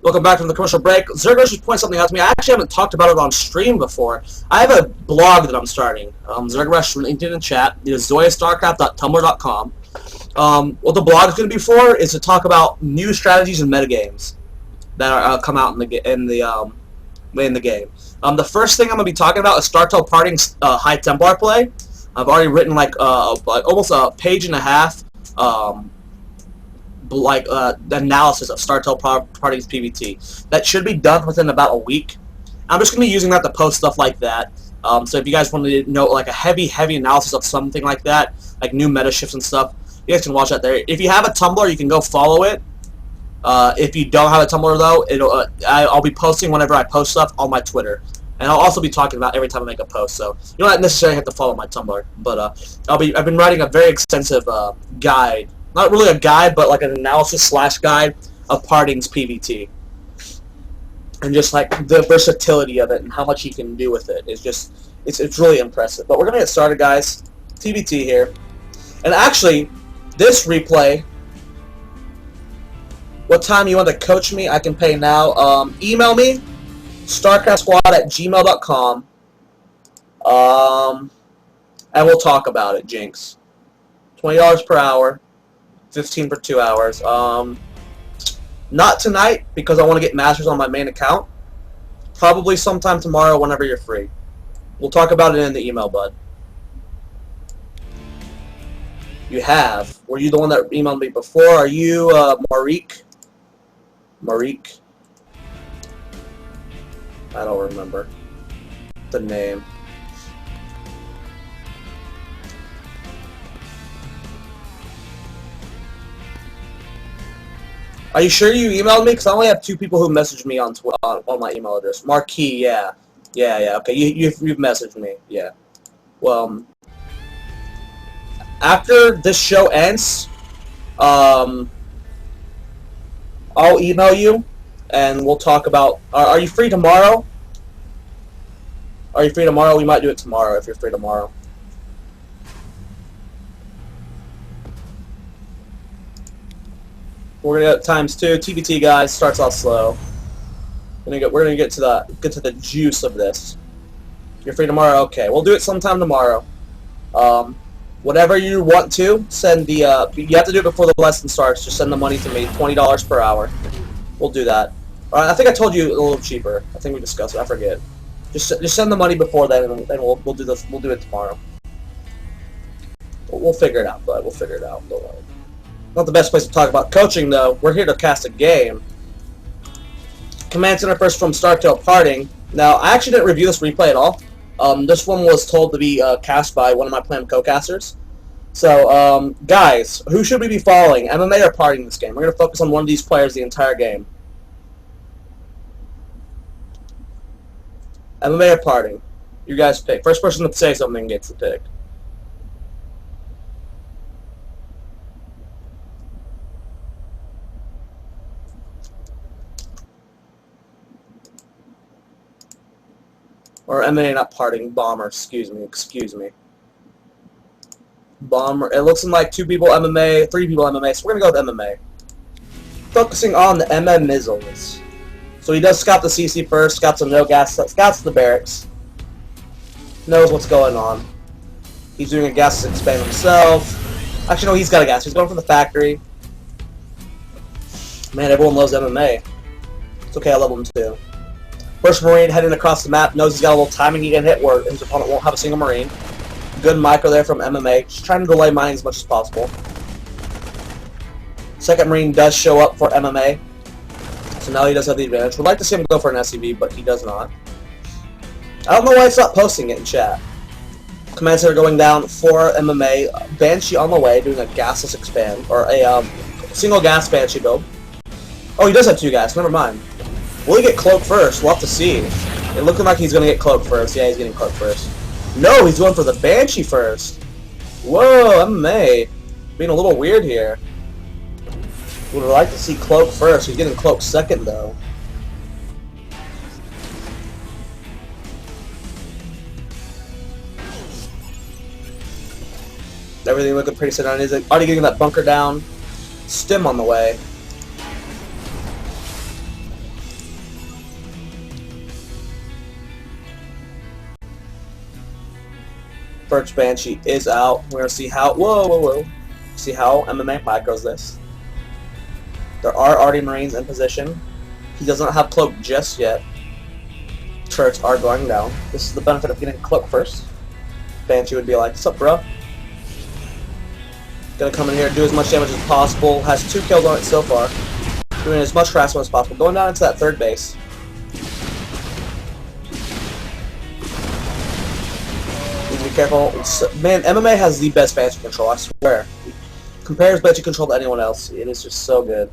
Welcome back from the commercial break. Zergosh just pointed something out to me. I actually haven't talked about it on stream before. I have a blog that I'm starting. Zergosh linked in the chat. It is zoiastarcraft.tumblr.com. What the blog is going to be for is to talk about new strategies and metagames that are come out in the game. The first thing I'm going to be talking about is Startel Parting's High Templar play. I've already written like almost a page and a half. The analysis of Startel Parting's PvT. That should be done within about a week. I'm just going to be using that to post stuff like that. So if you guys want to know like a heavy analysis of something like that, like new meta shifts and stuff, you guys can watch that there. If you have a Tumblr, you can go follow it. If you don't have a Tumblr though, I'll be posting whenever I post stuff on my Twitter. And I'll also be talking about every time I make a post, so you don't necessarily have to follow my Tumblr. But I've been writing a very extensive guide. Not really a guide, but like an analysis / guide of Parting's PvT. And just like the versatility of it and how much he can do with it is just, it's really impressive. But we're going to get started, guys. TvT here. And actually, this replay, what time you want to coach me, I can pay now. Email me, starcraftsquad@gmail.com. And we'll talk about it, Jinx. $20 per hour. 15 for 2 hours. Not tonight because I want to get masters on my main account. Probably sometime tomorrow whenever you're free. We'll talk about it in the email, bud. You have. Were you the one that emailed me before? Are you Marique? Marique? I don't remember the name. Are you sure you emailed me? Because I only have 2 people who messaged me on my email address. Marquis, yeah. Okay, you've messaged me, yeah. Well, after this show ends, I'll email you, and we'll talk about... Are you free tomorrow? Are you free tomorrow? We might do it tomorrow if you're free tomorrow. We're gonna go ×2. TBT, guys, starts off slow. We're gonna get to the juice of this. You're free tomorrow? Okay, we'll do it sometime tomorrow. Whatever you want to send the. You have to do it before the lesson starts. Just send the money to me. $20 per hour. We'll do that. I think I told you a little cheaper. I think we discussed it. I forget. Just send the money before then, and we'll do this. We'll do it tomorrow. We'll figure it out, bud. We'll figure it out. Don't worry. Not the best place to talk about coaching, though. We're here to cast a game. Command Center first from Startel Parting. Now, I actually didn't review this replay at all. This one was told to be cast by one of my planned co-casters. So, guys, who should we be following? MMA or Parting this game? We're going to focus on one of these players the entire game. MMA or Parting? You guys pick. First person to say something gets the pick. Or MMA, not Parting. Bomber. Excuse me. Bomber. It looks like 2 people MMA, 3 people MMA, so we're going to go with MMA. Focusing on the MM Mizzles. So he does scout the CC first, scouts some no gas, scouts the barracks. Knows what's going on. He's doing a gas expand himself. Actually, no, he's got a gas. He's going for the factory. Man, everyone loves MMA. It's okay, I love him too. First Marine heading across the map. Knows he's got a little timing he can hit where his opponent won't have a single Marine. Good micro there from MMA. Just trying to delay mining as much as possible. Second Marine does show up for MMA. So now he does have the advantage. Would like to see him go for an SCV, but he does not. I don't know why it's not posting it in chat. Command center going down for MMA. Banshee on the way, doing a gasless expand, or a single gas Banshee build. Oh, he does have 2 gas. Never mind. Will he get cloaked first? We'll have to see. It looking like he's going to get cloaked first. Yeah, he's getting cloaked first. No, he's going for the Banshee first. Whoa, MMA. Being a little weird here. Would like to see cloak first. He's getting cloaked second, though. Everything looking pretty set on. He's already getting that bunker down. Stim on the way. First Banshee is out. We're gonna see how. Whoa! See how MMA micros this. There are already Marines in position. He does not have cloak just yet. Turrets are going down. This is the benefit of getting cloak first. Banshee would be like, "What's up, bro?" Gonna come in here, do as much damage as possible. Has 2 kills on it so far. Doing as much harassment as possible. Going down into that third base. Need to be careful. Man, MMA has the best Banshee control, I swear. Compares Banshee control to anyone else. It is just so good.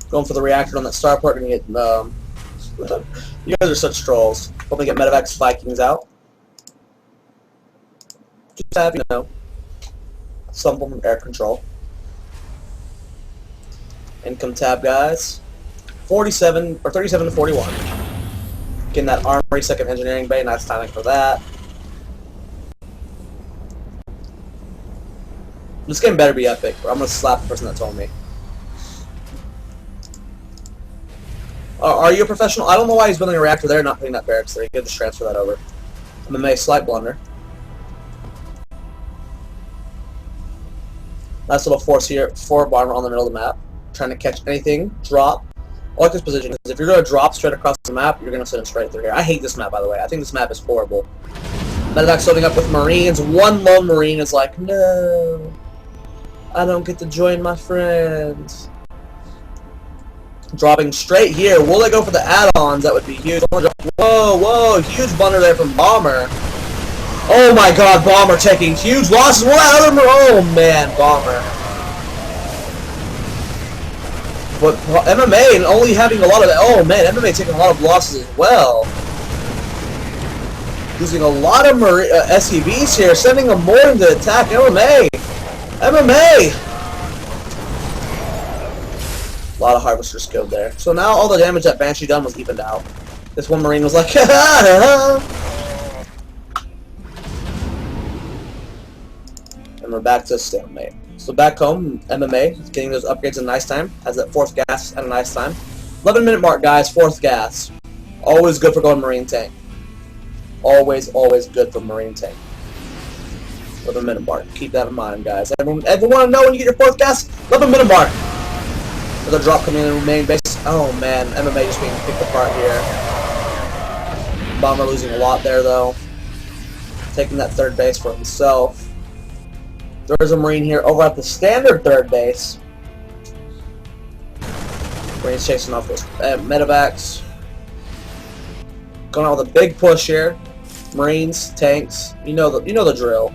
Going for the reactor on that starport, gonna get, you guys are such trolls. Hoping to get Medevacs Vikings out. Just have, you know, some form of air control. Income tab, guys. 47, or 37 to 41. Getting that Armory second engineering bay, nice timing for that. This game better be epic, or I'm gonna slap the person that told me. Are you a professional? I don't know why he's building a reactor there, not putting that barracks there. You can just transfer that over. MMA, slight blunder. Nice little force here. 4 bomber on the middle of the map. Trying to catch anything. Drop. I like this position, because if you're going to drop straight across the map, you're going to send it straight through here. I hate this map, by the way. I think this map is horrible. Medevac's loading up with Marines. One lone Marine is like, no, I don't get to join my friends. Dropping straight here. Will they go for the add-ons? That would be huge. Whoa, huge blunder there from Bomber. Oh my god, Bomber taking huge losses. Will that other oh man, Bomber. But MMA and only having a lot of, oh man, MMA taking a lot of losses as well. Losing a lot of SCVs here, sending them more into attack. MMA! A lot of harvesters killed there. So now all the damage that Banshee done was evened out. This one Marine was like, ha ha ha! And we're back to stalemate. So back home, MMA is getting those upgrades in nice time. Has that 4th gas at a nice time. 11-minute mark, guys. 4th gas. Always good for going Marine tank. Always good for Marine tank. 11-minute mark. Keep that in mind, guys. Everyone want to know when you get your 4th gas? 11-minute mark. With a drop coming in the main base. Oh man, MMA just being picked apart here. Bomber losing a lot there though. Taking that 3rd base for himself. There's a Marine here over at the standard 3rd base. Marine's chasing off those medevacs. Going out with a big push here. Marines, tanks, you know the drill.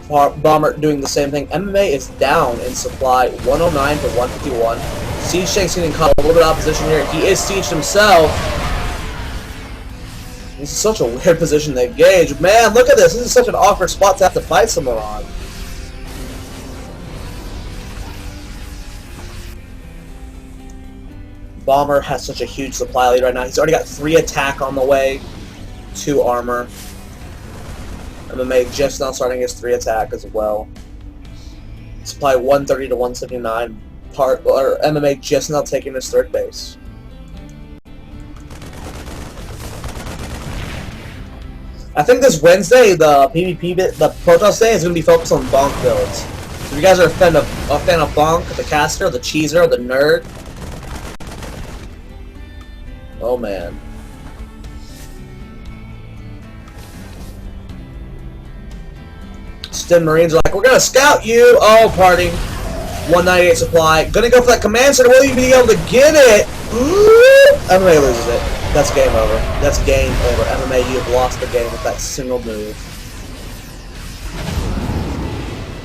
Bomber doing the same thing. MMA is down in supply, 109 to 151. Siege Tank's getting caught a little bit of opposition here. He is sieged himself. This is such a weird position to engage. Man, look at this. This is such an awkward spot to have to fight someone on. Bomber has such a huge supply lead right now. He's already got 3 attack on the way, 2 armor. MMA just now starting his 3 attack as well. Supply 130 to 179. MMA just now taking his 3rd base. I think this Wednesday, the PvP bit, the Protoss Day, is going to be focused on bonk builds. So if you guys are a fan of bonk, the caster, the cheeser, the nerd. Oh man. Stim Marines are like, we're going to scout you. Oh, party. 198 supply. Gonna go for that command center. Will you be able to get it? MMA loses it. That's game over. That's game over. MMA, you have lost the game with that single move.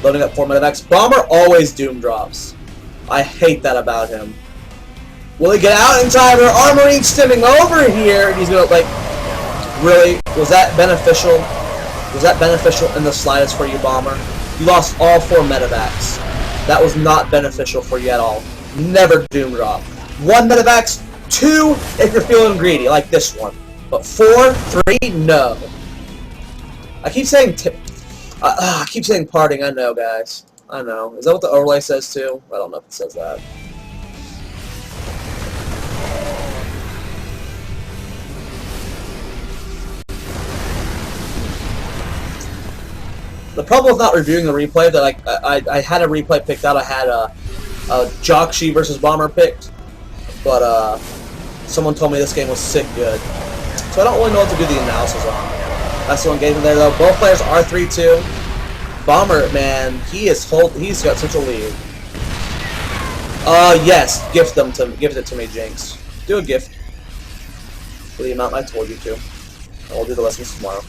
Loading up 4 medevacs. Bomber always doom drops. I hate that about him. Will he get out in time? Our Marine stimming over here. He's gonna, like, really? Was that beneficial? Was that beneficial in the slightest for you, Bomber? You lost all 4 medevacs. That was not beneficial for you at all. Never doom drop. 1 medevacs, 2 if you're feeling greedy, like this one. But 4, 3, no. I keep saying I keep saying parting, I know, guys. I know. Is that what the overlay says too? I don't know if it says that. The problem with not reviewing the replay, that I had a replay picked out. I had a Jockshi versus Bomber picked, but someone told me this game was sick good, so I don't really know what to do the analysis on. That's the one engagement there though. Both players are 3-2. Bomber, man, he's got such a lead. Yes, gift it to me, Jinx. Do a gift for the amount I told you to. And we'll do the lessons tomorrow.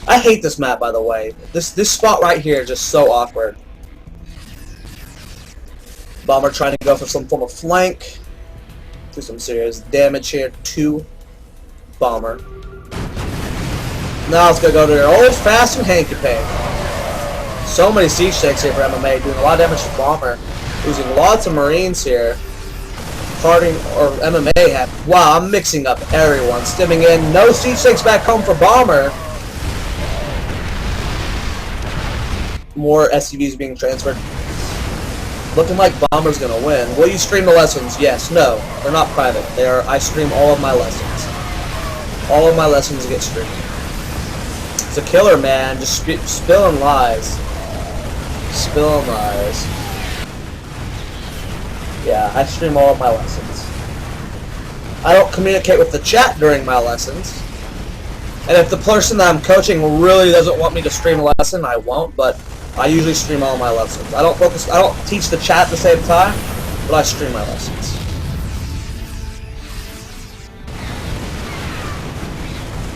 I hate this map, by the way. This spot right here is just so awkward. Bomber trying to go for some form of flank. Do some serious damage here to Bomber. Now it's gonna go to their old-fashioned hanky-panky. So many siege takes here for MMA, doing a lot of damage to Bomber. Losing lots of Marines here. Harding or MMA have. Wow, I'm mixing up everyone. Stimming in. No siege takes back home for Bomber. More SUVs being transferred. Looking like Bomber's gonna win. Will you stream the lessons? Yes. No. They're not private. They are. I stream all of my lessons. All of my lessons get streamed. It's a killer, man. Just spilling lies. Spilling lies. Yeah, I stream all of my lessons. I don't communicate with the chat during my lessons. And if the person that I'm coaching really doesn't want me to stream a lesson, I won't, but I usually stream all my lessons. I don't teach the chat at the same time, but I stream my lessons.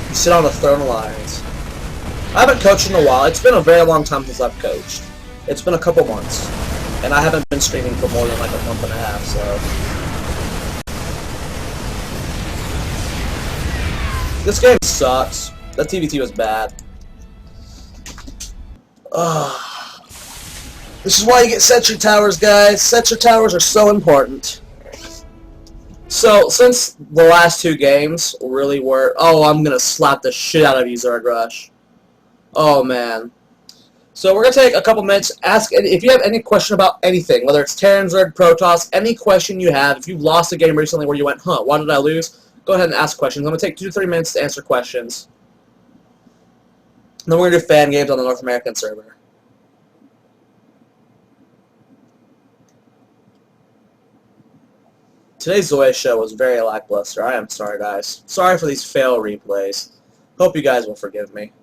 You sit on the throne alliance. I haven't coached in a while. It's been a very long time since I've coached. It's been a couple months. And I haven't been streaming for more than like a month and a half, so. This game sucks. That TVT was bad. This is why you get sentry towers, guys. Sentry towers are so important. So, since the last 2 games really were... Oh, I'm going to slap the shit out of you, Zerg Rush. Oh, man. So, we're going to take a couple minutes. Ask if you have any question about anything, whether it's Terran, Zerg, Protoss, any question you have. If you've lost a game recently where you went, huh, why did I lose? Go ahead and ask questions. I'm going to take 2 to 3 minutes to answer questions. And then we're going to do fan games on the North American server. Today's Zoia show was very lackluster. I am sorry, guys. Sorry for these fail replays. Hope you guys will forgive me.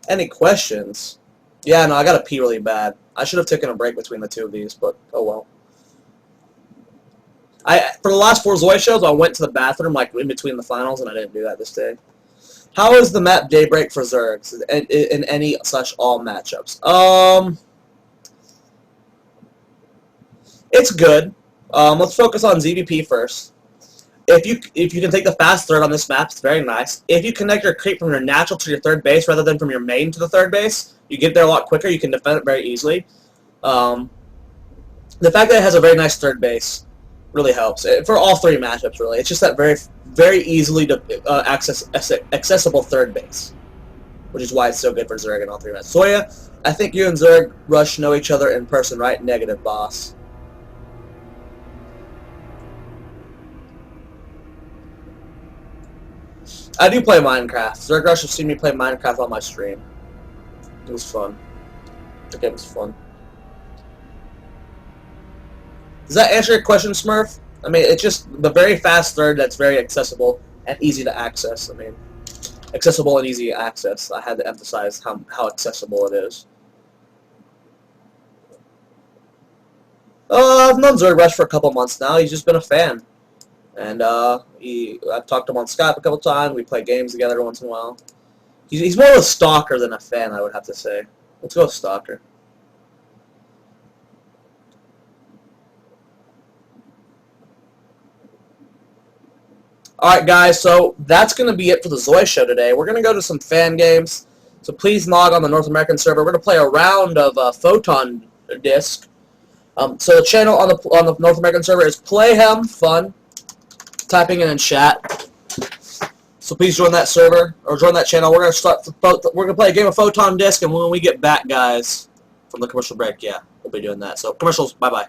Any questions? Yeah, no, I gotta pee really bad. I should have taken a break between the 2 of these, but oh well. For the last 4 Zoia shows, I went to the bathroom like in between the finals, and I didn't do that this day. How is the map Daybreak for Zergs in any / all matchups? It's good. Let's focus on ZVP first. if you can take the fast third on this map, it's very nice. If you connect your creep from your natural to your third base rather than from your main to the third base, you get there a lot quicker. You can defend it very easily. The fact that it has a very nice third base really helps for all three matchups. Really, it's just that very easily accessible third base, which is why it's so good for Zerg in all three matches. Zoia, I think you and Zerg Rush know each other in person, right? Negative, boss. I do play Minecraft. Zerg Rush has seen me play Minecraft on my stream. It was fun. The game was fun. Does that answer your question, Smurf? I mean, it's just the very fast third that's very accessible and easy to access. I mean, accessible and easy to access. I had to emphasize how accessible it is. I've known Zerg Rush for a couple months now. He's just been a fan. And I've talked to him on Skype a couple times. We play games together once in a while. He's more of a stalker than a fan, I would have to say. Let's go stalker. Alright guys, so that's going to be it for the Zoia show today. We're going to go to some fan games. So please log on the North American server. We're going to play a round of Photon Disc. So the channel on the North American server is Playhem Fun. Typing it in chat. So please join that server or join that channel. We're gonna play a game of Photon Disc, and when we get back, guys, from the commercial break, yeah, we'll be doing that. So commercials, bye bye.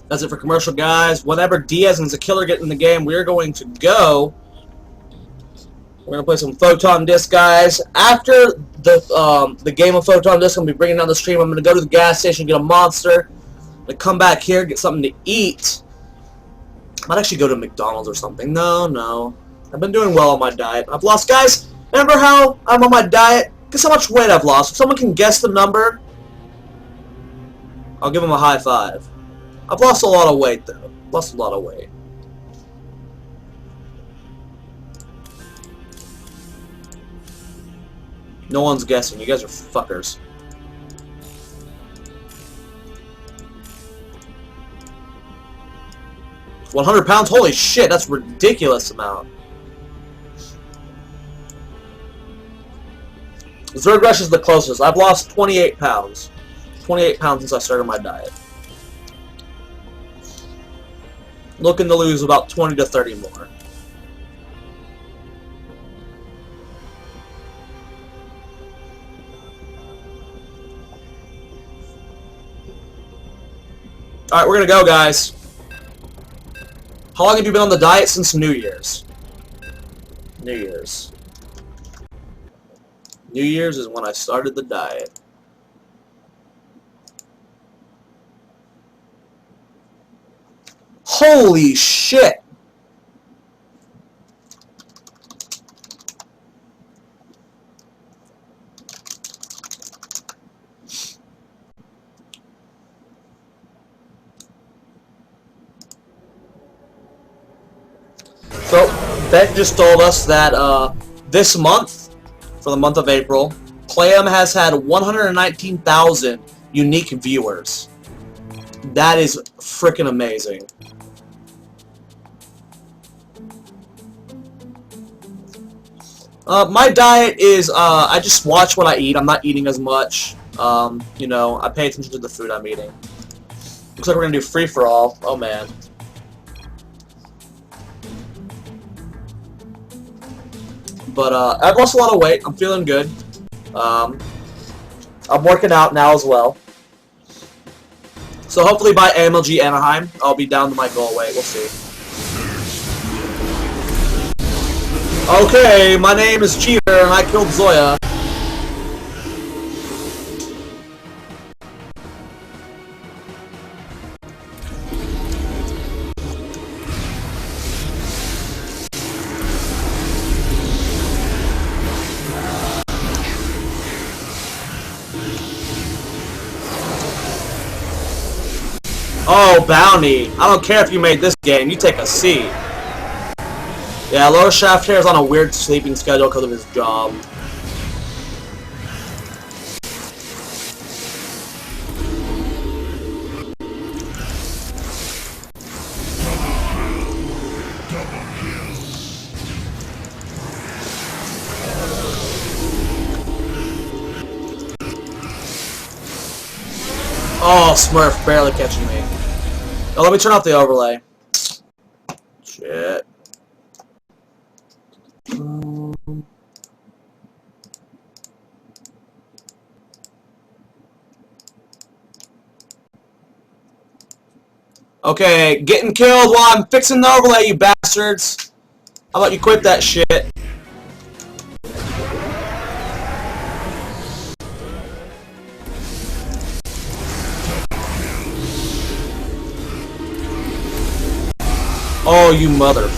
That's it for commercial, guys. Whenever Diaz and Zakiller get in the game, we're going to go. We're going to play some Photon Disc, guys. After the game of Photon Disc, I'm going to be bringing down the stream. I'm going to go to the gas station, get a monster. I'm going to come back here, get something to eat. I might actually go to McDonald's or something. No. I've been doing well on my diet. I've lost, guys. Remember how I'm on my diet? Guess how much weight I've lost. If someone can guess the number, I'll give them a high five. I've lost a lot of weight, though. Lost a lot of weight. No one's guessing. You guys are fuckers. 100 pounds? Holy shit, that's a ridiculous amount. Zerg Rush is the closest. I've lost 28 pounds. 28 pounds since I started my diet. Looking to lose about 20 to 30 more. Alright, we're gonna go, guys. How long have you been on the diet? Since New Year's. New Year's. New Year's is when I started the diet. Holy shit! So, Ben just told us that this month, for the month of April, Play'em has had 119,000 unique viewers. That is freaking amazing. My diet is, I just watch what I eat. I'm not eating as much. You know, I pay attention to the food I'm eating. Looks like we're gonna do free-for-all. Oh, man. But, I've lost a lot of weight. I'm feeling good. I'm working out now as well. So hopefully by AMLG Anaheim, I'll be down to my goal weight. We'll see. Okay, my name is Cheater, and I killed Zoia. Oh, bounty. I don't care if you made this game. You take a seat. Yeah, Lower Shaft here is on a weird sleeping schedule because of his job. Oh, Smurf barely catching me. Oh, let me turn off the overlay. Shit. Okay, getting killed while I'm fixing the overlay, you bastards. How about you quit that shit? Oh, you mother.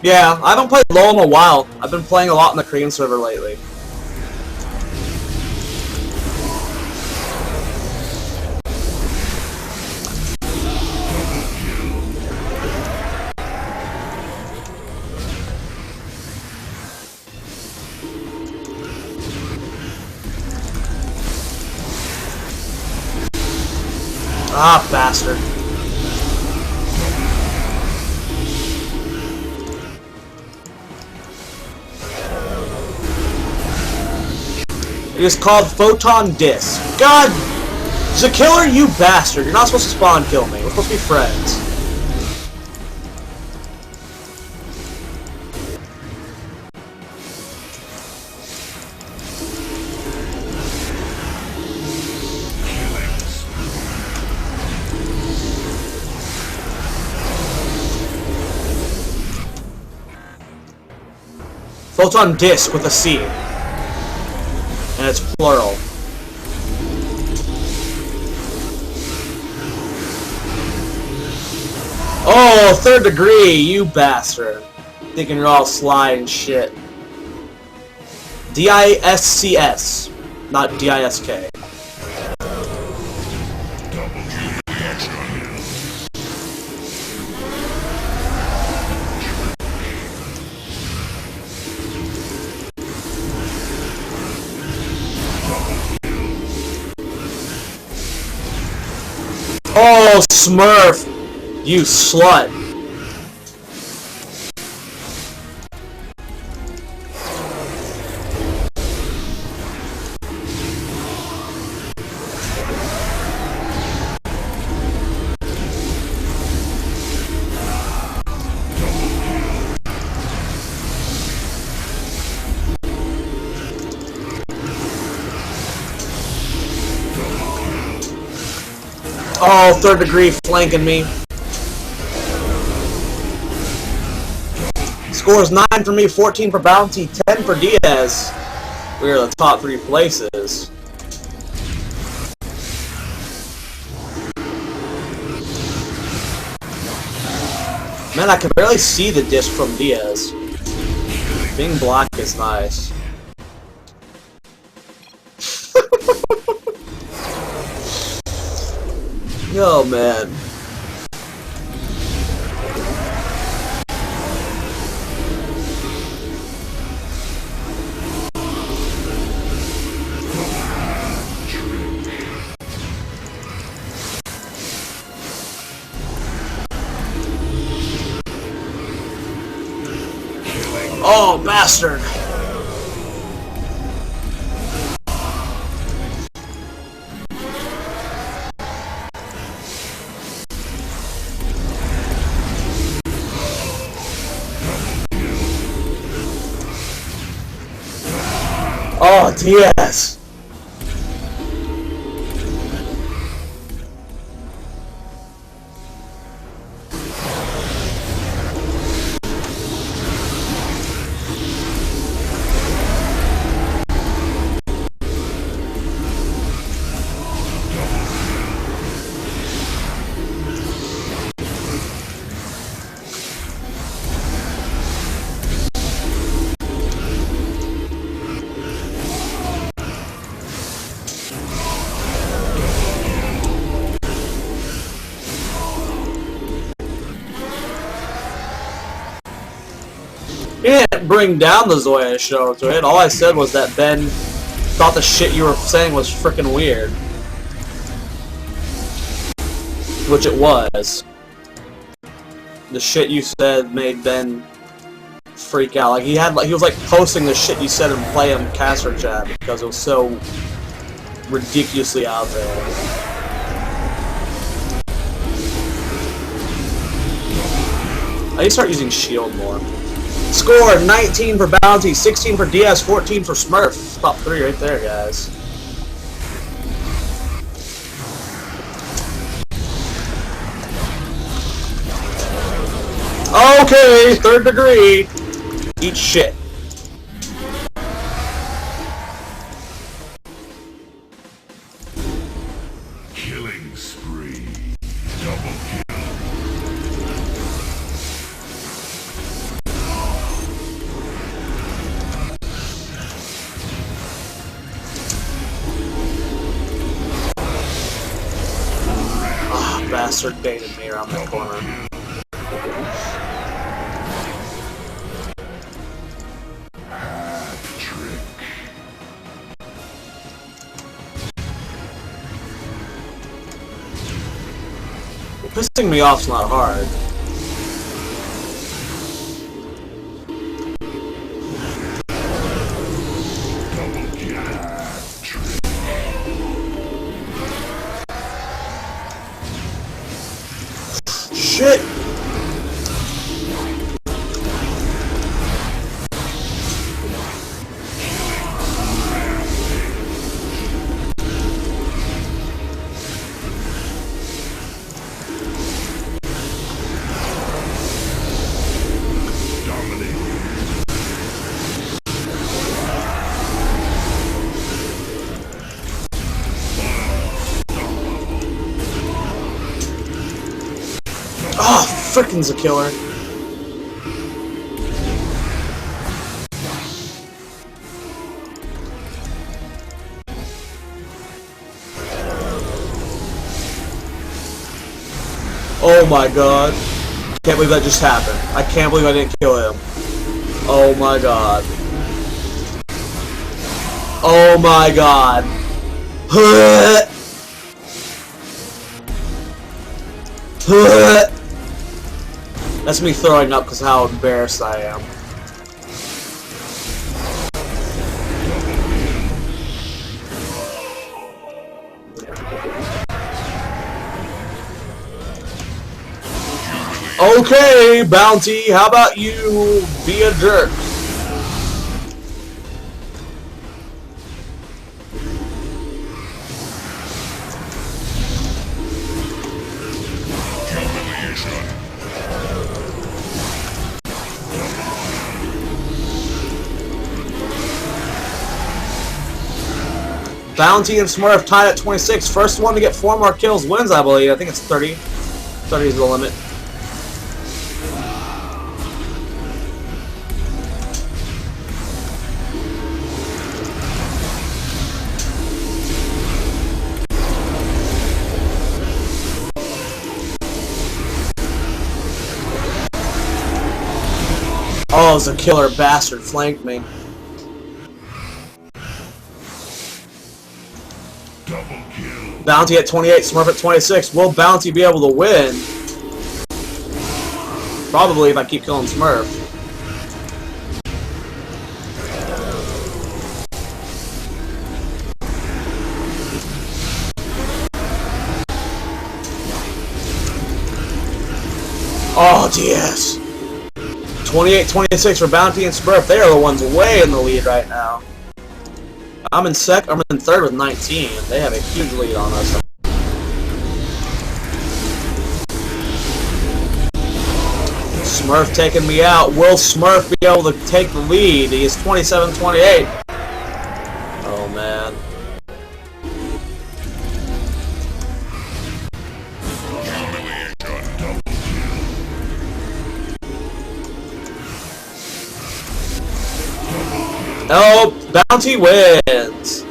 Yeah, I haven't played LoL in a while. I've been playing a lot in the Korean server lately. Ah, bastard. It is called Photon Disc. God! The killer, you bastard! You're not supposed to spawn kill me. We're supposed to be friends. Photon Disc with a C. And it's plural. Oh, third degree, you bastard. Thinking you're all sly and shit. D-I-S-C-S, not D-I-S-K. Oh, Smurf! You slut! Oh, third degree flanking me. Scores 9 for me, 14 for Bounty, 10 for Diaz. We are the top 3 places. Man, I can barely see the disc from Diaz. Being black is nice. Yo, man. Oh, bastard! Oh, Diaz! You didn't bring down the Zoia show to it. All I said was that Ben thought the shit you were saying was freaking weird. Which it was. The shit you said made Ben freak out. Like he was like posting the shit you said in Play and Caster Chat because it was so ridiculously out there. I need to start using shield more. Score 19 for Bounty, 16 for Diaz, 14 for Smurf. Top 3 right there, guys. Okay, 3rd degree. Eat shit. Killing spree. Double kill. Bastard baited me around the corner. Pissing me off's not hard. Shit! Oh, frickin's a killer. Oh my god. Can't believe that just happened. I can't believe I didn't kill him. Oh my god. Oh my god. That's me throwing up because how embarrassed I am. Okay, Bounty, how about you be a jerk? Bounty and Smurf tied at 26. First one to get 4 more kills wins, I believe. I think it's 30. 30 is the limit. Oh, it's a killer bastard flanked me. Double kill. Bounty at 28, Smurf at 26. Will Bounty be able to win? Probably if I keep killing Smurf. Oh, DS. 28-26 for Bounty and Smurf. They are the ones way in the lead right now. I'm in third with 19. They have a huge lead on us. Smurf taking me out. Will Smurf be able to take the lead? He is 27-28. Oh man. Oh, Bounty wins.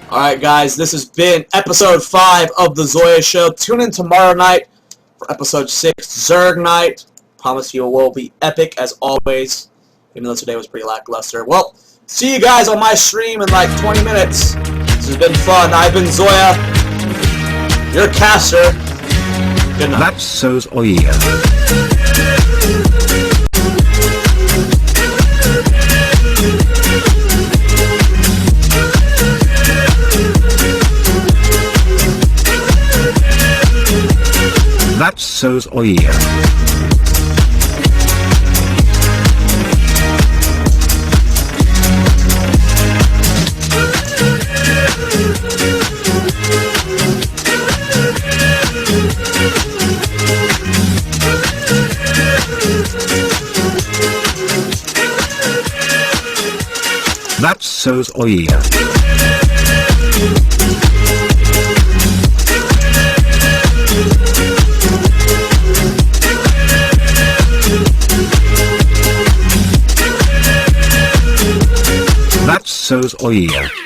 Alright guys, this has been episode 5 of the Zoia Show. Tune in tomorrow night for episode 6, Zerg Night. Promise you it will be epic as always, even though today was pretty lackluster. Well, see you guys on my stream in like 20 minutes. This has been fun. I've been Zoia, your caster. Good night. That's so Zoia. That's so Zoia. That's so Zoia. That's so Zoia.